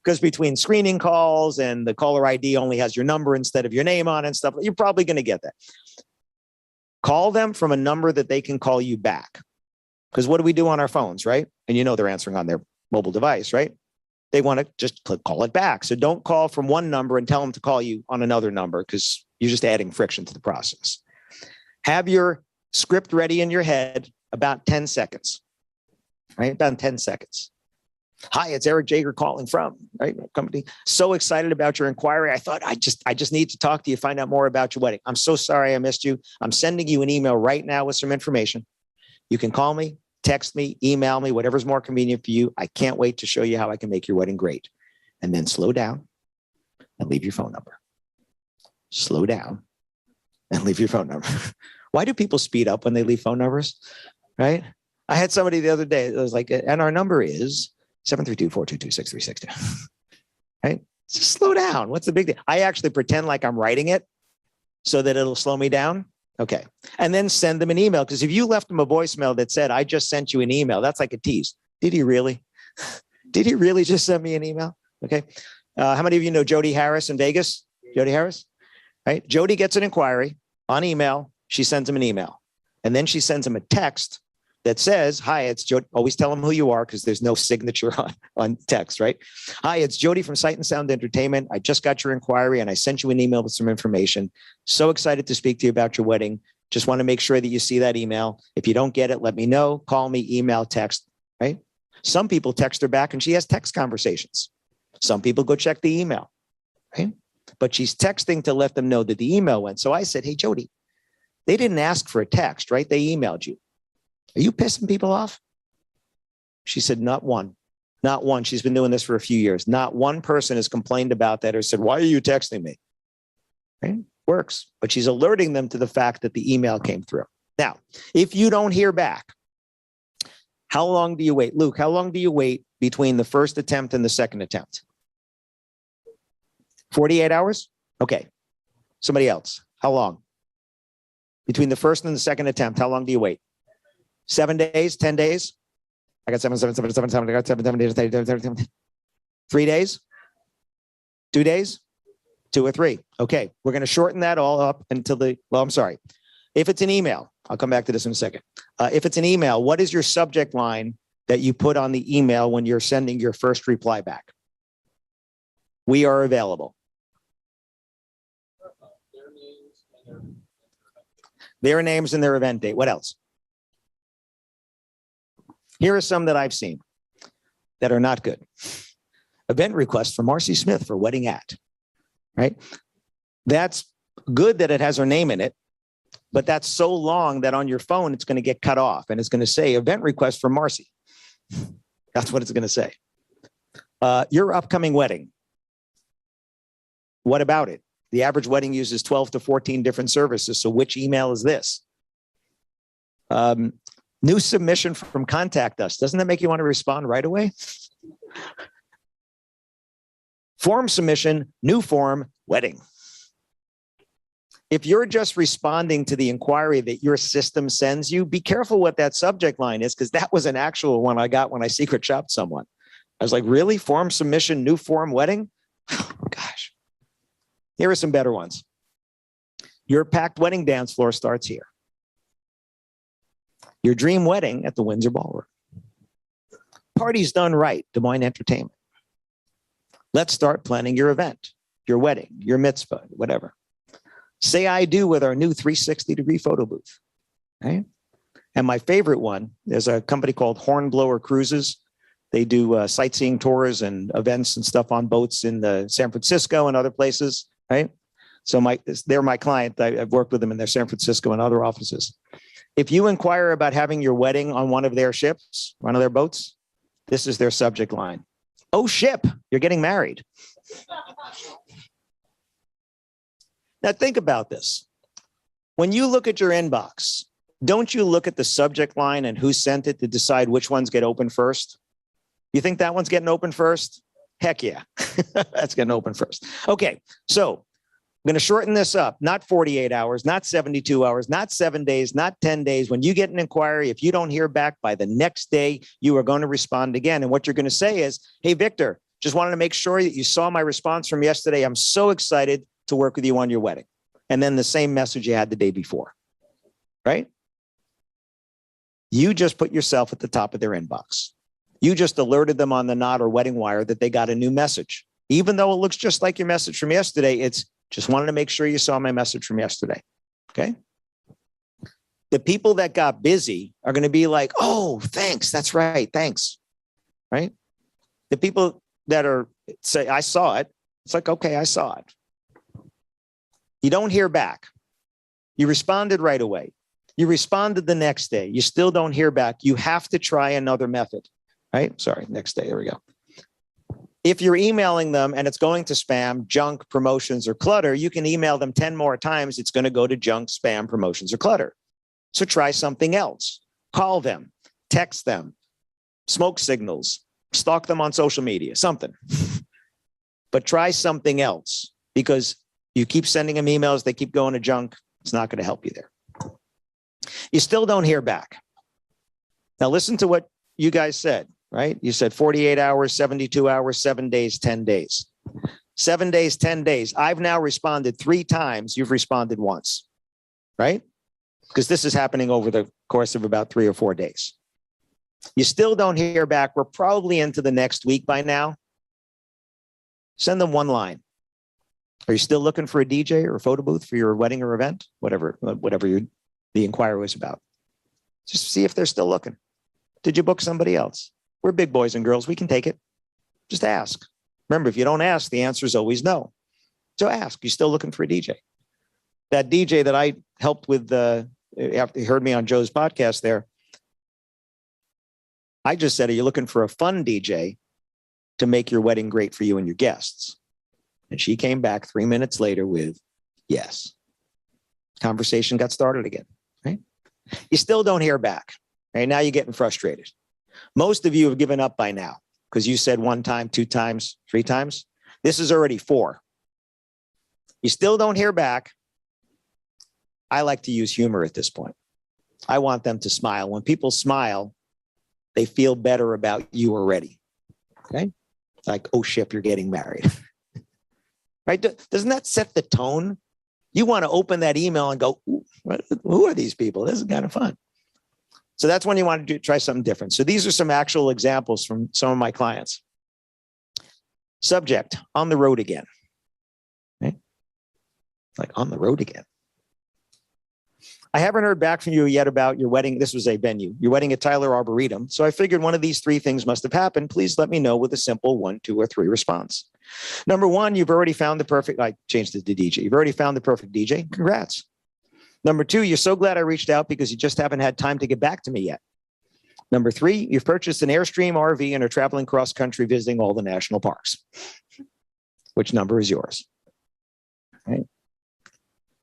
because between screening calls and the caller ID only has your number instead of your name on and stuff, you're probably going to get that. Call them from a number that they can call you back. Because what do we do on our phones, right? And you know they're answering on their mobile device, right? They want to just call it back. So don't call from one number and tell them to call you on another number because you're just adding friction to the process. Have your script ready in your head about 10 seconds, right? About 10 seconds. Hi, it's Eric Jager calling from, right? Company. So excited about your inquiry. I thought I just need to talk to you, find out more about your wedding. I'm so sorry I missed you. I'm sending you an email right now with some information. You can call me, text me, email me, whatever's more convenient for you. I can't wait to show you how I can make your wedding great. and then slow down and leave your phone number. Slow down and leave your phone number. Why do people speed up when they leave phone numbers? Right? I had somebody the other day that was like, and our number is 732-422-6362. Right? Just slow down. What's the big deal? I actually pretend like I'm writing it so that it'll slow me down. Okay. And then send them an email. Because if you left them a voicemail that said, I just sent you an email, that's like a tease. Did he really? Did he really just send me an email? Okay. How many of you know Jody Harris in Vegas? Jody Harris? Right? Jody gets an inquiry on email. She sends him an email. And then she sends him a text that says, hi, it's Jody. Always tell them who you are because there's no signature on text, right? Hi, it's Jody from Sight and Sound Entertainment. I just got your inquiry and I sent you an email with some information. So excited to speak to you about your wedding. Just want to make sure that you see that email. If you don't get it, let me know. Call me, email, text, right? Some people text her back and she has text conversations. Some people go check the email, right? But she's texting to let them know that the email went. So I said, hey, Jody, they didn't ask for a text, right? They emailed you. Are you pissing people off? She said, not one. Not one. She's been doing this for a few years. Not one person has complained about that or said, why are you texting me? Right? Works. But she's alerting them to the fact that the email came through. Now, if you don't hear back, how long do you wait? Luke, how long do you wait between the first attempt and the second attempt? 48 hours? Okay. Somebody else. How long? Between the first and the second attempt, how long do you wait? 7 days, 10 days? I got 7, 7, 7, 7, 7. I got 7 days, 3 days? 2 days? 2 or 3. Okay. We're going to shorten that all up until I'm sorry. If it's an email, I'll come back to this in a second. If it's an email, what is your subject line that you put on the email when you're sending your first reply back? We are available. Their names and their event date. What else? Here are some that I've seen that are not good. Event request for Marcy Smith for wedding at, right? That's good that it has her name in it, but that's so long that on your phone, it's going to get cut off and it's going to say event request for Marcy. That's what it's going to say. Your upcoming wedding. What about it? The average wedding uses 12 to 14 different services. So which email is this? New submission from Contact Us. Doesn't that make you want to respond right away? Form submission, new form, wedding. If you're just responding to the inquiry that your system sends you, be careful what that subject line is, because that was an actual one I got when I secret shopped someone. I was like, really? Form submission, new form, wedding? Oh, gosh. Here are some better ones. Your packed wedding dance floor starts here. Your dream wedding at the Windsor Ballroom. Party's done right, Des Moines Entertainment. Let's start planning your event, your wedding, your mitzvah, whatever. Say I do with our new 360-degree photo booth. Right? And my favorite one, there's a company called Hornblower Cruises. They do sightseeing tours and events and stuff on boats in San Francisco and other places. Right? So they're my client. I've worked with them in their San Francisco and other offices. If you inquire about having your wedding on one of their ships, one of their boats, this is their subject line. Oh, ship, you're getting married. Now think about this. When you look at your inbox, don't you look at the subject line and who sent it to decide which ones get open first? You think that one's getting open first? Heck yeah, that's getting open first. Okay, so I'm going to shorten this up. Not 48 hours, not 72 hours, not 7 days, not 10 days. When you get an inquiry, if you don't hear back by the next day, you are going to respond again. And what you're going to say is, hey, Victor, just wanted to make sure that you saw my response from yesterday. I'm so excited to work with you on your wedding. And then the same message you had the day before, right? You just put yourself at the top of their inbox. You just alerted them on the Knot or Wedding Wire that they got a new message. Even though it looks just like your message from yesterday, it's just wanted to make sure you saw my message from yesterday. Okay. The people that got busy are going to be like, oh, thanks. That's right. Thanks. Right. The people that say, I saw it. It's like, okay, I saw it. You don't hear back. You responded right away. You responded the next day. You still don't hear back. You have to try another method. Right. Sorry. Next day. There we go. If you're emailing them and it's going to spam, junk, promotions, or clutter, you can email them 10 more times. It's going to go to junk, spam, promotions, or clutter. So try something else. Call them, text them, smoke signals, stalk them on social media, something. But try something else, because you keep sending them emails, they keep going to junk. It's not going to help you there. You still don't hear back. Now listen to what you guys said, right? You said 48 hours, 72 hours, 7 days, 10 days. 7 days, 10 days. I've now responded 3 times. You've responded once, right? Because this is happening over the course of about 3 or 4 days. You still don't hear back. We're probably into the next week by now. Send them one line. Are you still looking for a DJ or a photo booth for your wedding or event? Whatever the inquiry was about. Just see if they're still looking. Did you book somebody else? We're big boys and girls. We can take it. Just ask. Remember, if you don't ask, the answer is always no. So ask. You still looking for a DJ? That DJ that I helped with, after you heard me on Joe's podcast there, I just said, are you looking for a fun DJ to make your wedding great for you and your guests? And she came back 3 minutes later with yes. Conversation got started again, right? You still don't hear back. Right now you're getting frustrated. Most of you have given up by now because you said 1 time, 2 times, 3 times. This is already 4. You still don't hear back. I like to use humor at this point. I want them to smile. When people smile, they feel better about you already. Okay? Like, oh shit, you're getting married. Right? Doesn't that set the tone? You want to open that email and go, who are these people? This is kind of fun. So that's when you want to try something different. So these are some actual examples from some of my clients. Subject, on the road again. Okay? Like, on the road again. I haven't heard back from you yet about your wedding. This was a venue, your wedding at Tyler Arboretum. So I figured one of these 3 things must have happened. Please let me know with a simple 1, 2, or 3 response. Number 1, you've already found the perfect, I changed it to DJ. You've already found the perfect DJ. Congrats. Number 2, you're so glad I reached out because you just haven't had time to get back to me yet. Number 3, you've purchased an Airstream RV and are traveling cross country visiting all the national parks. Which number is yours? Right.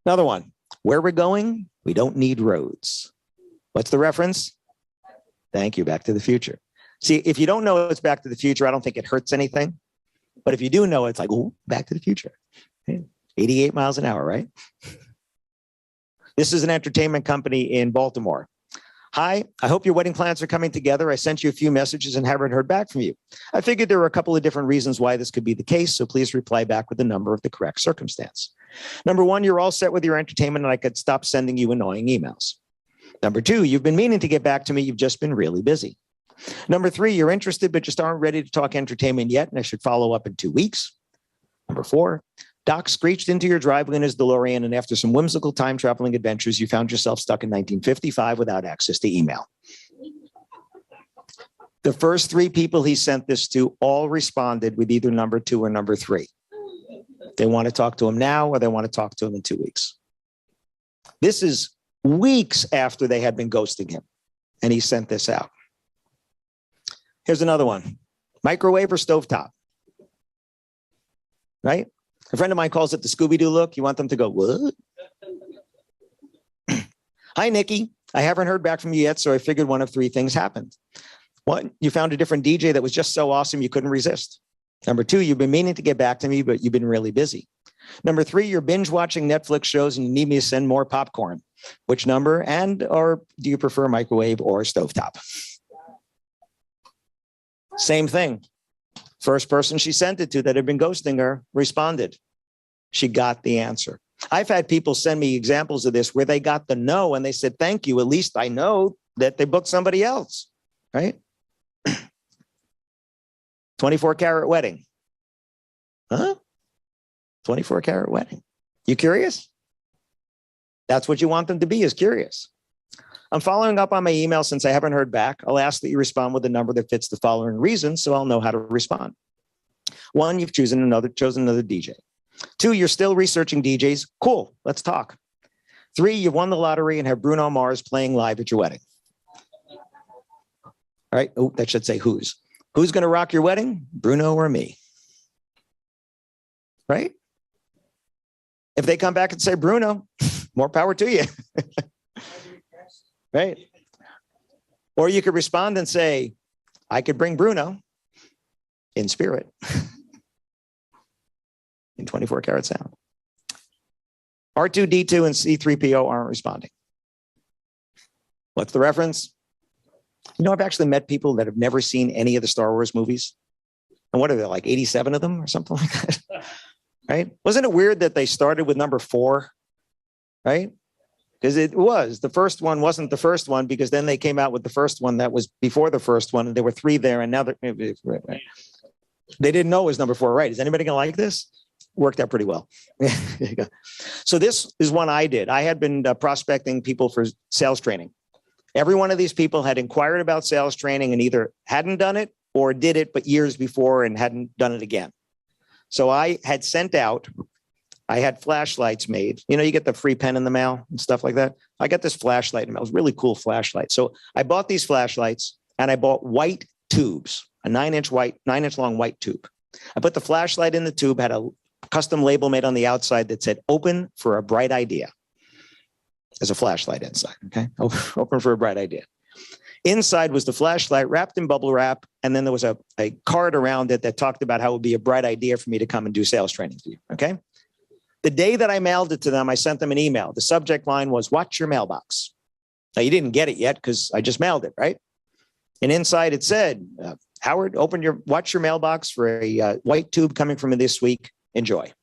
Another one, where we're going, we don't need roads. What's the reference? Thank you, Back to the Future. See, if you don't know it's Back to the Future, I don't think it hurts anything. But if you do know, it's like, oh, Back to the Future. 88 miles an hour, right? This is an entertainment company in Baltimore. Hi, I hope your wedding plans are coming together. I sent you a few messages and haven't heard back from you. I figured there were a couple of different reasons why this could be the case, so please reply back with the number of the correct circumstance. Number 1, you're all set with your entertainment and I could stop sending you annoying emails. Number 2, you've been meaning to get back to me. You've just been really busy. Number 3, you're interested but just aren't ready to talk entertainment yet and I should follow up in 2 weeks. Number 4, Doc screeched into your driveway in his DeLorean, and after some whimsical time traveling adventures, you found yourself stuck in 1955 without access to email. The first 3 people he sent this to all responded with either number 2 or number 3. They want to talk to him now or they want to talk to him in 2 weeks. This is weeks after they had been ghosting him, and he sent this out. Here's another one. Microwave or stovetop? Right? A friend of mine calls it the Scooby-Doo look. You want them to go, what? Hi, Nikki. I haven't heard back from you yet, so I figured one of 3 things happened. 1, you found a different DJ that was just so awesome you couldn't resist. Number 2, you've been meaning to get back to me, but you've been really busy. Number 3, you're binge watching Netflix shows and you need me to send more popcorn. Which number? And or do you prefer microwave or stovetop? Same thing. First person she sent it to that had been ghosting her responded. She got the answer. I've had people send me examples of this where they got the no and they said, thank you. At least I know that they booked somebody else, right? 24-karat wedding. Huh? 24-karat wedding. You curious? That's what you want them to be, is curious. I'm following up on my email since I haven't heard back. I'll ask that you respond with a number that fits the following reasons so I'll know how to respond. 1, you've chosen another DJ. 2, you're still researching DJs. Cool, let's talk. 3, you won the lottery and have Bruno Mars playing live at your wedding. All right, oh, that should say whose. Who's going to rock your wedding? Bruno or me? right? If they come back and say, Bruno, more power to you, right? Or you could respond and say, I could bring Bruno in spirit in 24 karat sound. R2D2 and C3PO aren't responding. What's the reference? You know, I've actually met people that have never seen any of the Star Wars movies. And what are there, like 87 of them or something like that? Right? Wasn't it weird that they started with number 4? Right? Because it was. The first one wasn't the first one, because then they came out with the first one that was before the first one. And there were 3 there. And now they didn't know it was number 4. Right? Is anybody going to like this? Worked out pretty well. There you go. So this is one I did. I had been prospecting people for sales training. Every one of these people had inquired about sales training and either hadn't done it or did it, but years before and hadn't done it again. So I had sent out, I had flashlights made. You know, you get the free pen in the mail and stuff like that. I got this flashlight in the mail. It was a really cool flashlight. So I bought these flashlights and I bought white tubes, a 9-inch long white tube. I put the flashlight in the tube, had a custom label made on the outside that said, open for a bright idea. There's a flashlight inside, okay? Open for a bright idea. Inside was the flashlight wrapped in bubble wrap, and then there was a card around it that talked about how it would be a bright idea for me to come and do sales training for you, okay? The day that I mailed it to them, I sent them an email. The subject line was, watch your mailbox. Now, you didn't get it yet because I just mailed it, right? And inside it said, Howard, watch your mailbox for a white tube coming from me this week. Enjoy.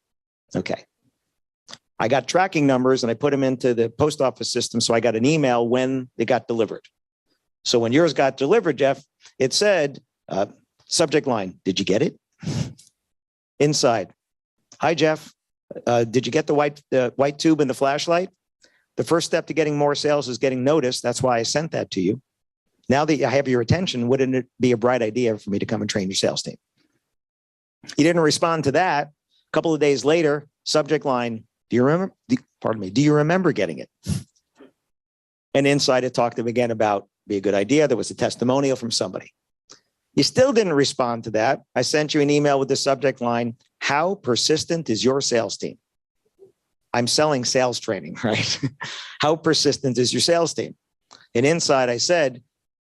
Okay. I got tracking numbers and I put them into the post office system. So I got an email when it got delivered. So when yours got delivered, Jeff, it said, subject line, did you get it? Inside, hi, Jeff. Did you get the white tube and the flashlight? The first step to getting more sales is getting noticed. That's why I sent that to you. Now that I have your attention, wouldn't it be a bright idea for me to come and train your sales team? You didn't respond to that. A couple of days later, subject line, do you remember getting it? And inside it talked to him again about be a good idea. There was a testimonial from somebody. You still didn't respond to that. I sent you an email with the subject line, how persistent is your sales team? I'm selling sales training, right? How persistent is your sales team? And inside I said,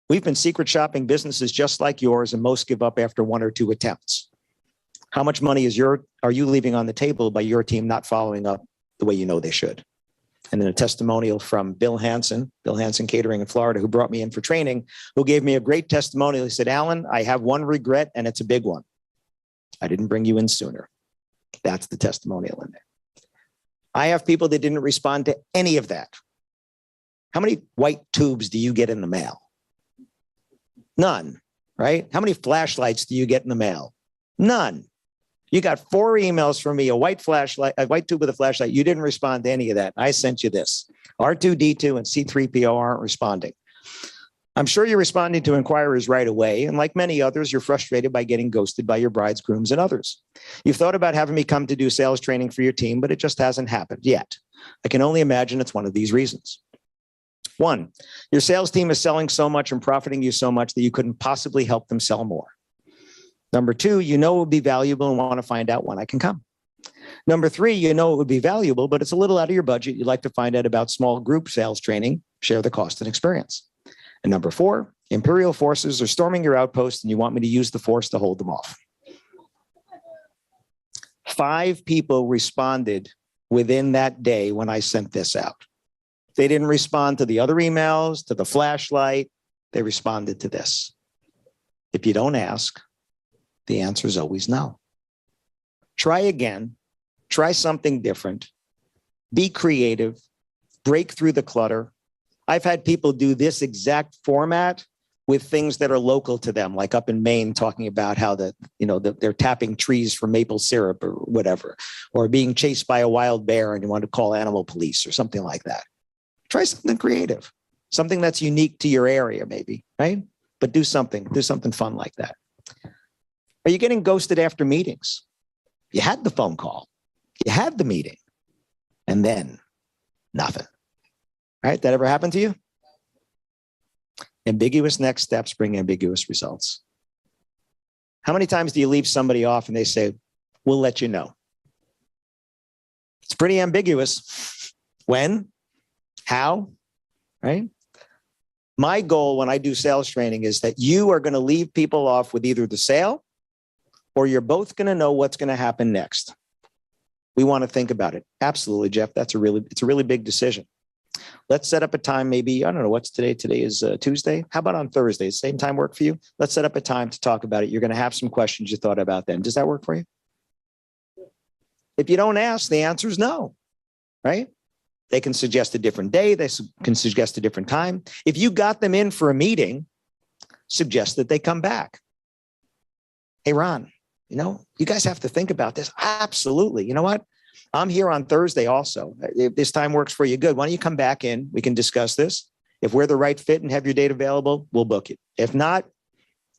we've been secret shopping businesses just like yours, and most give up after 1 or 2 attempts. How much money are you leaving on the table by your team not following up the way you know they should? And then a testimonial from Bill Hansen Catering in Florida, who brought me in for training, who gave me a great testimonial. He said, Alan, I have one regret, and it's a big one. I didn't bring you in sooner. That's the testimonial in there. I have people that didn't respond to any of that. How many white tubes do you get in the mail? None, right? How many flashlights do you get in the mail? None. You got 4 emails from me, a white flashlight, a white tube with a flashlight. You didn't respond to any of that. I sent you this. R2D2 and C3PO aren't responding. I'm sure you're responding to inquiries right away. And like many others, you're frustrated by getting ghosted by your brides, grooms, and others. You've thought about having me come to do sales training for your team, but it just hasn't happened yet. I can only imagine it's one of these reasons. 1, your sales team is selling so much and profiting you so much that you couldn't possibly help them sell more. Number 2, you know it would be valuable and want to find out when I can come. Number 3, you know it would be valuable, but it's a little out of your budget. You'd like to find out about small group sales training, share the cost and experience. And number 4, Imperial forces are storming your outpost and you want me to use the force to hold them off. 5 people responded within that day when I sent this out. They didn't respond to the other emails, to the flashlight. They responded to this. If you don't ask, the answer is always no. Try again. Try something different. Be creative. Break through the clutter. I've had people do this exact format with things that are local to them, like up in Maine, talking about how they're tapping trees for maple syrup or whatever, or being chased by a wild bear and you want to call animal police or something like that. Try something creative, something that's unique to your area, maybe, right? But do something fun like that. Are you getting ghosted after meetings? You had the phone call, you had the meeting, and then nothing. All right, that ever happened to you? Ambiguous next steps bring ambiguous results. How many times do you leave somebody off and they say, we'll let you know? It's pretty ambiguous. When, how, right? My goal when I do sales training is that you are going to leave people off with either the sale or you're both going to know what's going to happen next. We want to think about it. Absolutely, Jeff. It's a really big decision. Let's set up a time. Maybe, I don't know, what's today? Today is Tuesday. How about on Thursday? Same time work for you? Let's set up a time to talk about it. You're going to have some questions you thought about then. Does that work for you? If you don't ask, the answer is no, right? They can suggest a different day. They can suggest a different time. If you got them in for a meeting, suggest that they come back. Hey, Ron, you guys have to think about this. Absolutely. You know what? I'm here on Thursday also. If this time works for you, good. Why don't you come back in? We can discuss this. If we're the right fit and have your date available, we'll book it. If not,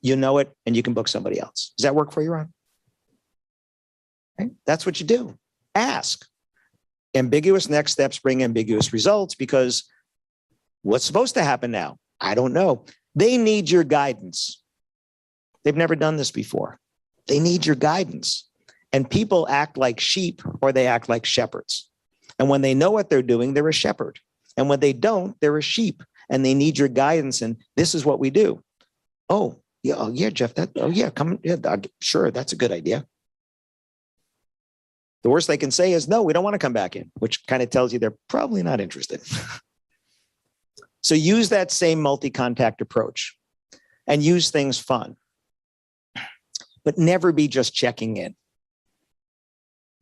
you know it and you can book somebody else. Does that work for you, Ron? Okay. That's what you do. Ask. Ambiguous next steps bring ambiguous results because what's supposed to happen now? I don't know. They need your guidance. They've never done this before. They need your guidance. And people act like sheep or they act like shepherds. And when they know what they're doing, they're a shepherd. And when they don't, they're a sheep and they need your guidance. And this is what we do. Oh, yeah, Jeff, come. Yeah, sure, that's a good idea. The worst they can say is, no, we don't want to come back in, which kind of tells you they're probably not interested. So use that same multi-contact approach and use things fun, but never be just checking in.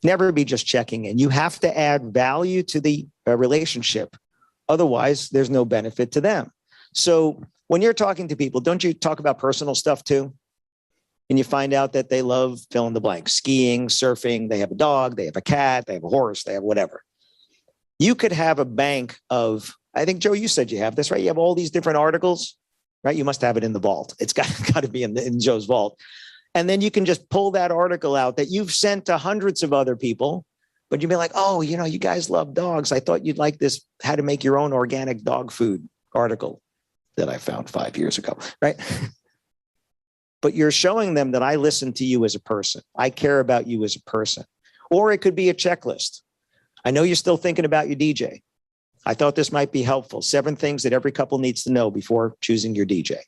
Never be just checking in. You have to add value to the relationship. Otherwise, there's no benefit to them. So when you're talking to people, don't you talk about personal stuff too? And you find out that they love fill in the blank, skiing, surfing, they have a dog, they have a cat, they have a horse, they have whatever. You could have a bank of, I think, Joe, you said you have this, right? You have all these different articles, right? You must have it in the vault. It's got to be in Joe's vault. And then you can just pull that article out that you've sent to hundreds of other people, but you'd be like, oh, you guys love dogs. I thought you'd like this, how to make your own organic dog food article that I found 5 years ago, right? But you're showing them that I listen to you as a person. I care about you as a person. Or it could be a checklist. I know you're still thinking about your DJ. I thought this might be helpful. 7 things that every couple needs to know before choosing your DJ.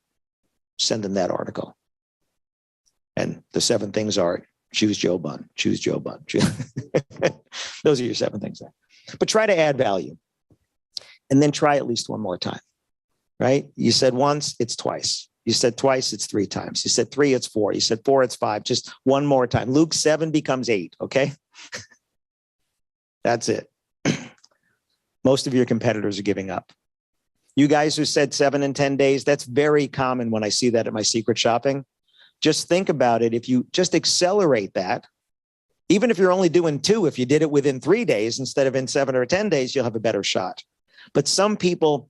Send them that article. And the 7 things are choose Joe Bunn, choose Joe Bunn. Those are your 7 things there. But try to add value. And then try at least one more time, right? You said once, it's twice. You said twice, it's 3 times. You said 3, it's 4. You said 4, it's 5. Just one more time. Luke 7 becomes 8, okay? That's it. Most of your competitors are giving up. You guys who said 7 and 10 days, that's very common when I see that at my secret shopping. Just think about it. If you just accelerate that, even if you're only doing 2, if you did it within 3 days instead of in 7 or 10 days, you'll have a better shot. But some people,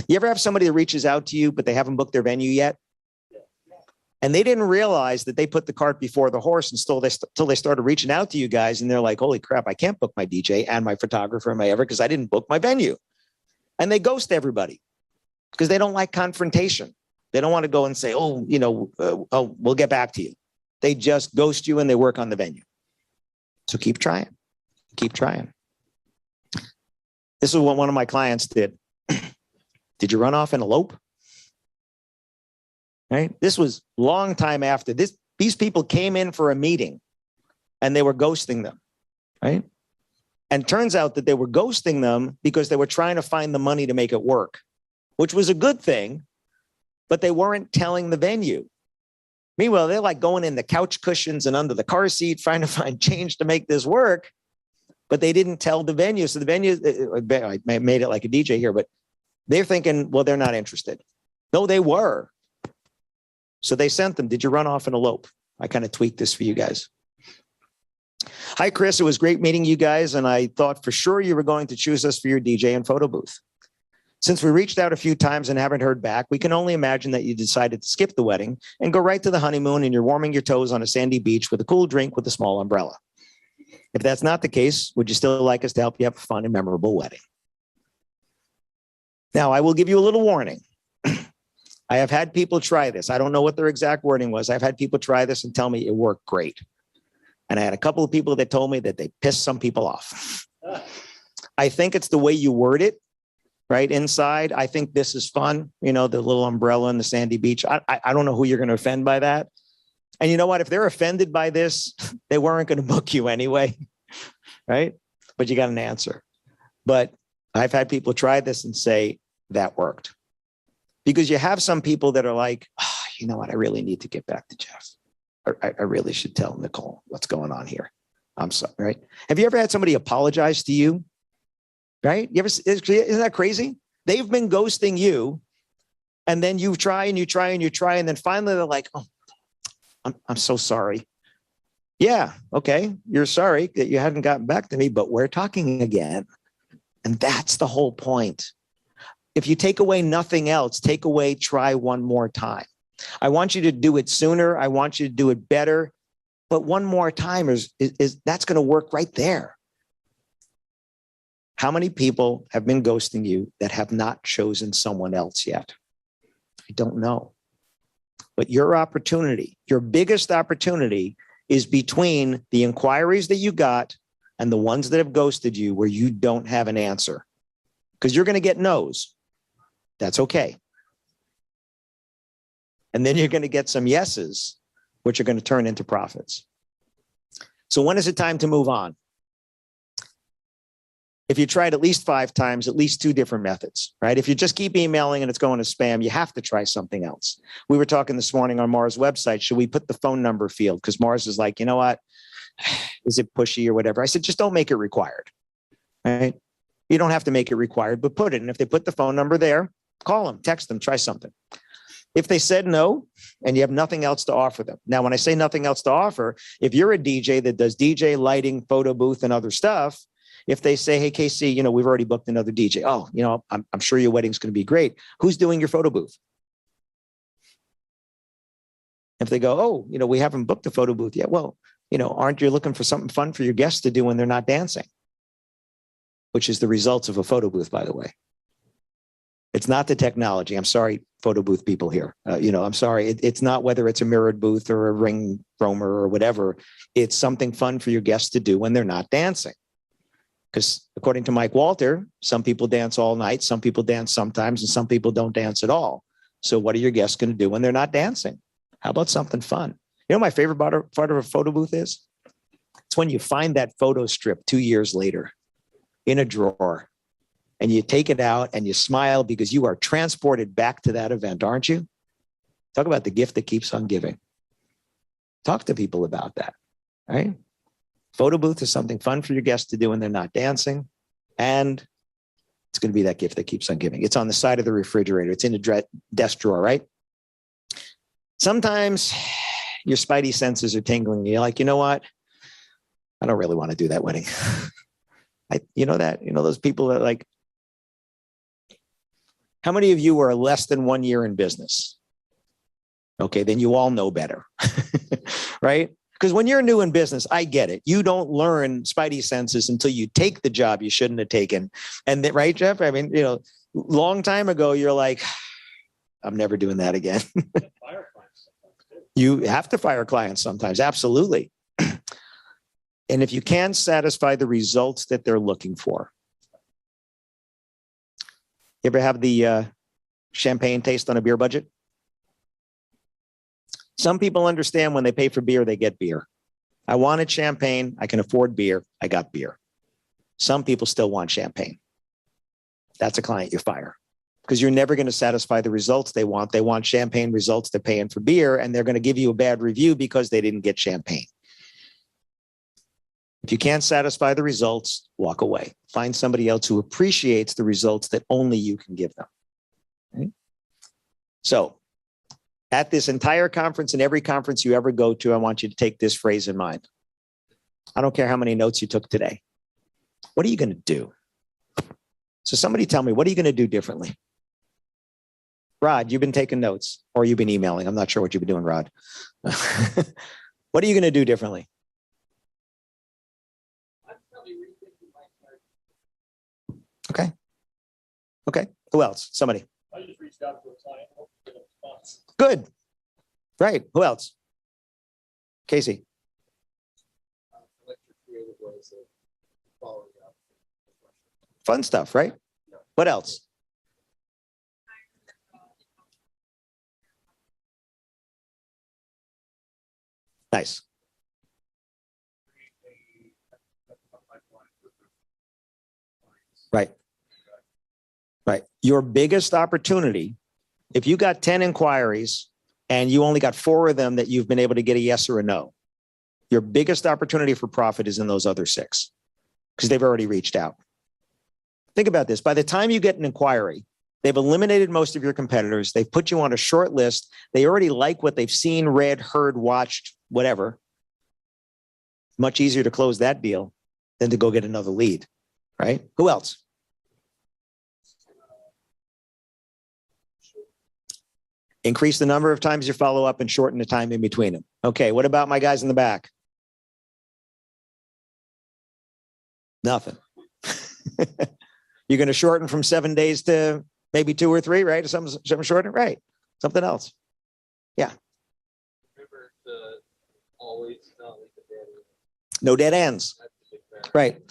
you ever have somebody that reaches out to you, but they haven't booked their venue yet? And they didn't realize that they put the cart before the horse until they started reaching out to you guys. And they're like, holy crap, I can't book my DJ and my photographer and my because I didn't book my venue. And they ghost everybody because they don't like confrontation. They don't want to go and say, we'll get back to you. They just ghost you and they work on the venue. So keep trying. Keep trying. This is what one of my clients did. Did you run off and elope? Right? This was a long time after this. These people came in for a meeting and they were ghosting them, right? And turns out that they were ghosting them because they were trying to find the money to make it work, which was a good thing, but they weren't telling the venue. Meanwhile, they're like going in the couch cushions and under the car seat, trying to find change to make this work, but they didn't tell the venue. So the venue, I made it like a DJ here, but they're thinking, well, they're not interested. No, they were. So they sent them, did you run off and elope? I kind of tweaked this for you guys. Hi, Chris. It was great meeting you guys. And I thought for sure you were going to choose us for your DJ and photo booth. Since we reached out a few times and haven't heard back, we can only imagine that you decided to skip the wedding and go right to the honeymoon and you're warming your toes on a sandy beach with a cool drink with a small umbrella. If that's not the case, would you still like us to help you have a fun and memorable wedding? Now, I will give you a little warning. I have had people try this. I don't know what their exact wording was. I've had people try this and tell me it worked great. And I had a couple of people that told me that they pissed some people off. I think it's the way you word it, right? Inside, I think this is fun. You know, the little umbrella and the sandy beach. I don't know who you're going to offend by that. And you know what? If they're offended by this, they weren't going to book you anyway, right? But you got an answer. But I've had people try this and say that worked. Because you have some people that are like, oh, you know what? I really need to get back to Jeff. I really should tell Nicole what's going on here. I'm sorry, right? Have you ever had somebody apologize to you? Right? Isn't that crazy? They've been ghosting you, and then you try and you try and you try, and then finally they're like, oh, I'm so sorry. Yeah, okay. You're sorry that you hadn't gotten back to me, but we're talking again. And that's the whole point. If you take away nothing else, take away, try one more time. I want you to do it sooner. I want you to do it better. But one more time is that's going to work right there. How many people have been ghosting you that have not chosen someone else yet? I don't know. But your opportunity, your biggest opportunity is between the inquiries that you got and the ones that have ghosted you where you don't have an answer. Because you're going to get no's. That's okay. And then you're going to get some yeses, which are going to turn into profits. So when is it time to move on? If you tried at least 5 times, at least 2 different methods, right? If you just keep emailing and it's going to spam, you have to try something else. We were talking this morning on Mars' website. Should we put the phone number field? Because Mars is like, you know what? Is it pushy or whatever? I said, just don't make it required, right? You don't have to make it required, but put it. And if they put the phone number there, call them, text them, try something. If they said no and you have nothing else to offer them. Now, when I say nothing else to offer, if you're a DJ that does DJ lighting, photo booth, and other stuff, if they say, hey, Casey, you know, we've already booked another DJ. Oh, you know, I'm sure your wedding's going to be great. Who's doing your photo booth? If they go, oh, you know, we haven't booked a photo booth yet. Well, you know, aren't you looking for something fun for your guests to do when they're not dancing? Which is the results of a photo booth, by the way. It's not the technology. I'm sorry, photo booth people here. You know, I'm sorry. It's not whether it's a mirrored booth or a ring roamer or whatever. It's something fun for your guests to do when they're not dancing. Because according to Mike Walter, some people dance all night, some people dance sometimes, and some people don't dance at all. So what are your guests going to do when they're not dancing? How about something fun? You know, my favorite part of a photo booth is? It's when you find that photo strip 2 years later in a drawer and you take it out and you smile because you are transported back to that event, aren't you? Talk about the gift that keeps on giving. Talk to people about that, right? Photo booth is something fun for your guests to do when they're not dancing. And it's going to be that gift that keeps on giving. It's on the side of the refrigerator. It's in the desk drawer, right? Sometimes your spidey senses are tingling. You're like, you know what? I don't really want to do that wedding. You know those people that like, how many of you are less than 1 year in business? Okay, then you all know better, right? Because when you're new in business, I get it. You don't learn spidey senses until you take the job you shouldn't have taken. And that, right, Jeff? I mean, you know, long time ago, you're like, I'm never doing that again. You have to fire clients sometimes. Absolutely. And if you can satisfy the results that they're looking for. You ever have the champagne taste on a beer budget? Some people understand when they pay for beer, they get beer. I wanted champagne. I can afford beer. I got beer. Some people still want champagne. That's a client you fire because you're never going to satisfy the results they want. They want champagne results. They're paying for beer and they're going to give you a bad review because they didn't get champagne. If you can't satisfy the results, walk away. Find somebody else who appreciates the results that only you can give them. Okay? So, at this entire conference and every conference you ever go to, I want you to take this phrase in mind. I don't care how many notes you took today. What are you going to do? So somebody tell me, what are you going to do differently? Rod, you've been taking notes or you've been emailing. I'm not sure what you've been doing, Rod. What are you going to do differently? Okay. Okay. Who else? Somebody. I just reached out to a client. Good. Right. Who else? Casey. Electric creative ways of following up. Fun stuff, right? What else? Nice. Right. Right. Your biggest opportunity, if you got 10 inquiries and you only got 4 of them that you've been able to get a yes or a no, your biggest opportunity for profit is in those other 6 because they've already reached out. Think about this. By the time you get an inquiry, they've eliminated most of your competitors. They've put you on a short list. They already like what they've seen, read, heard, watched, whatever. Much easier to close that deal than to go get another lead, right? Who else? Increase the number of times you follow up and shorten the time in between them. Okay, what about my guys in the back? Nothing. You're going to shorten from 7 days to maybe 2 or 3, right? Something shorten, right? Something else. Yeah. Remember to always not leave the dead end. No dead ends. That's a big factor. Right.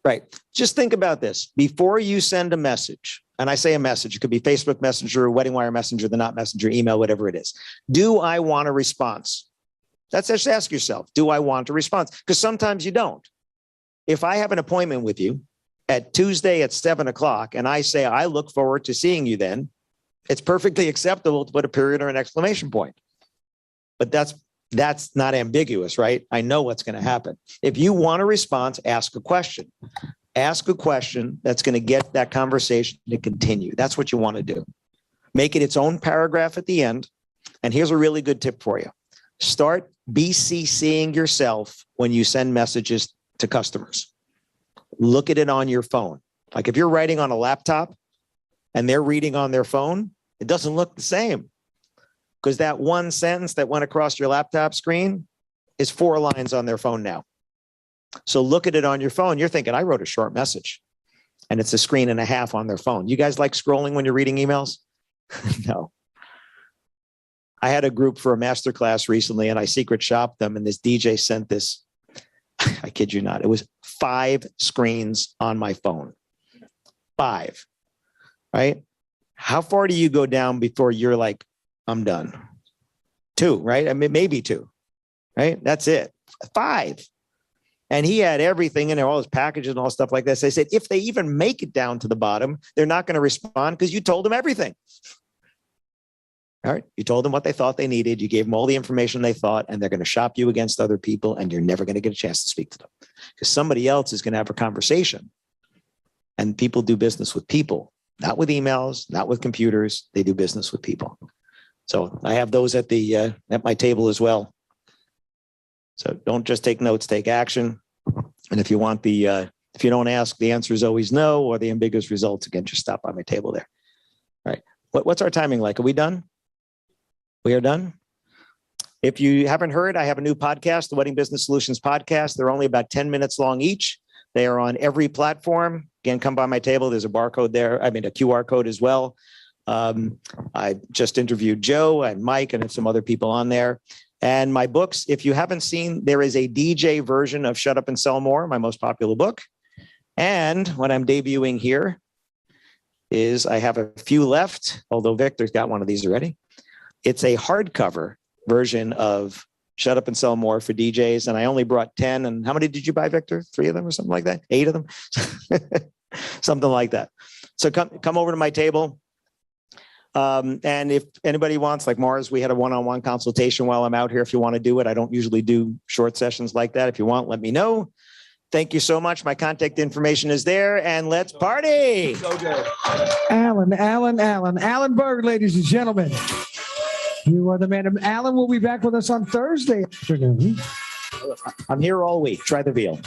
Right. Just think about this. Before you send a message, and I say a message, it could be Facebook Messenger, Wedding Wire Messenger, the Not Messenger, email, whatever it is. Do I want a response? That's just ask yourself, do I want a response? Because sometimes you don't. If I have an appointment with you at Tuesday at 7 o'clock and I say, I look forward to seeing you then, it's perfectly acceptable to put a period or an exclamation point. But that's not ambiguous, right? I know what's going to happen. If you want a response, ask a question. Ask a question that's going to get that conversation to continue. That's what you want to do. Make it its own paragraph at the end. And here's a really good tip for you. Start BCCing yourself when you send messages to customers. Look at it on your phone. Like if you're writing on a laptop and they're reading on their phone, it doesn't look the same. Because that one sentence that went across your laptop screen is 4 lines on their phone now. So look at it on your phone. You're thinking, I wrote a short message and it's a screen and a half on their phone. You guys like scrolling when you're reading emails? No. I had a group for a masterclass recently and I secret shopped them and this DJ sent this. I kid you not. It was 5 screens on my phone. 5, right? How far do you go down before you're like, I'm done? 2, right? I mean, maybe 2, right? That's it. 5. And he had everything in there, all his packages and all stuff like that. So I said, if they even make it down to the bottom, they're not going to respond because you told them everything. All right. You told them what they thought they needed. You gave them all the information they thought, and they're going to shop you against other people, and you're never going to get a chance to speak to them because somebody else is going to have a conversation. And people do business with people, not with emails, not with computers. They do business with people. So I have those at my table as well. So don't just take notes, take action. And if you want if you don't ask, the answer is always no, or the ambiguous results, again, just stop by my table there. All right. What's our timing like? Are we done? We are done. If you haven't heard, I have a new podcast, the Wedding Business Solutions Podcast. They're only about 10 minutes long each. They are on every platform. Again, come by my table. There's a barcode there. I mean, a QR code as well. I just interviewed Joe and Mike and some other people on there. And my books, if you haven't seen, there is a DJ version of Shut Up and Sell More, my most popular book. And what I'm debuting here is I have a few left, although Victor's got one of these already. It's a hardcover version of Shut Up and Sell More for DJs. And I only brought 10. And how many did you buy, Victor? 3 of them or something like that? 8 of them? Something like that. So come over to my table. And if anybody wants, like Mars, we had a one-on-one consultation while I'm out here. If you want to do it, I don't usually do short sessions like that. If you want, let me know. Thank you so much. My contact information is there, and let's party. Alan Berg, ladies and gentlemen. You are the man. Alan will be back with us on Thursday afternoon. I'm here all week. Try the veal.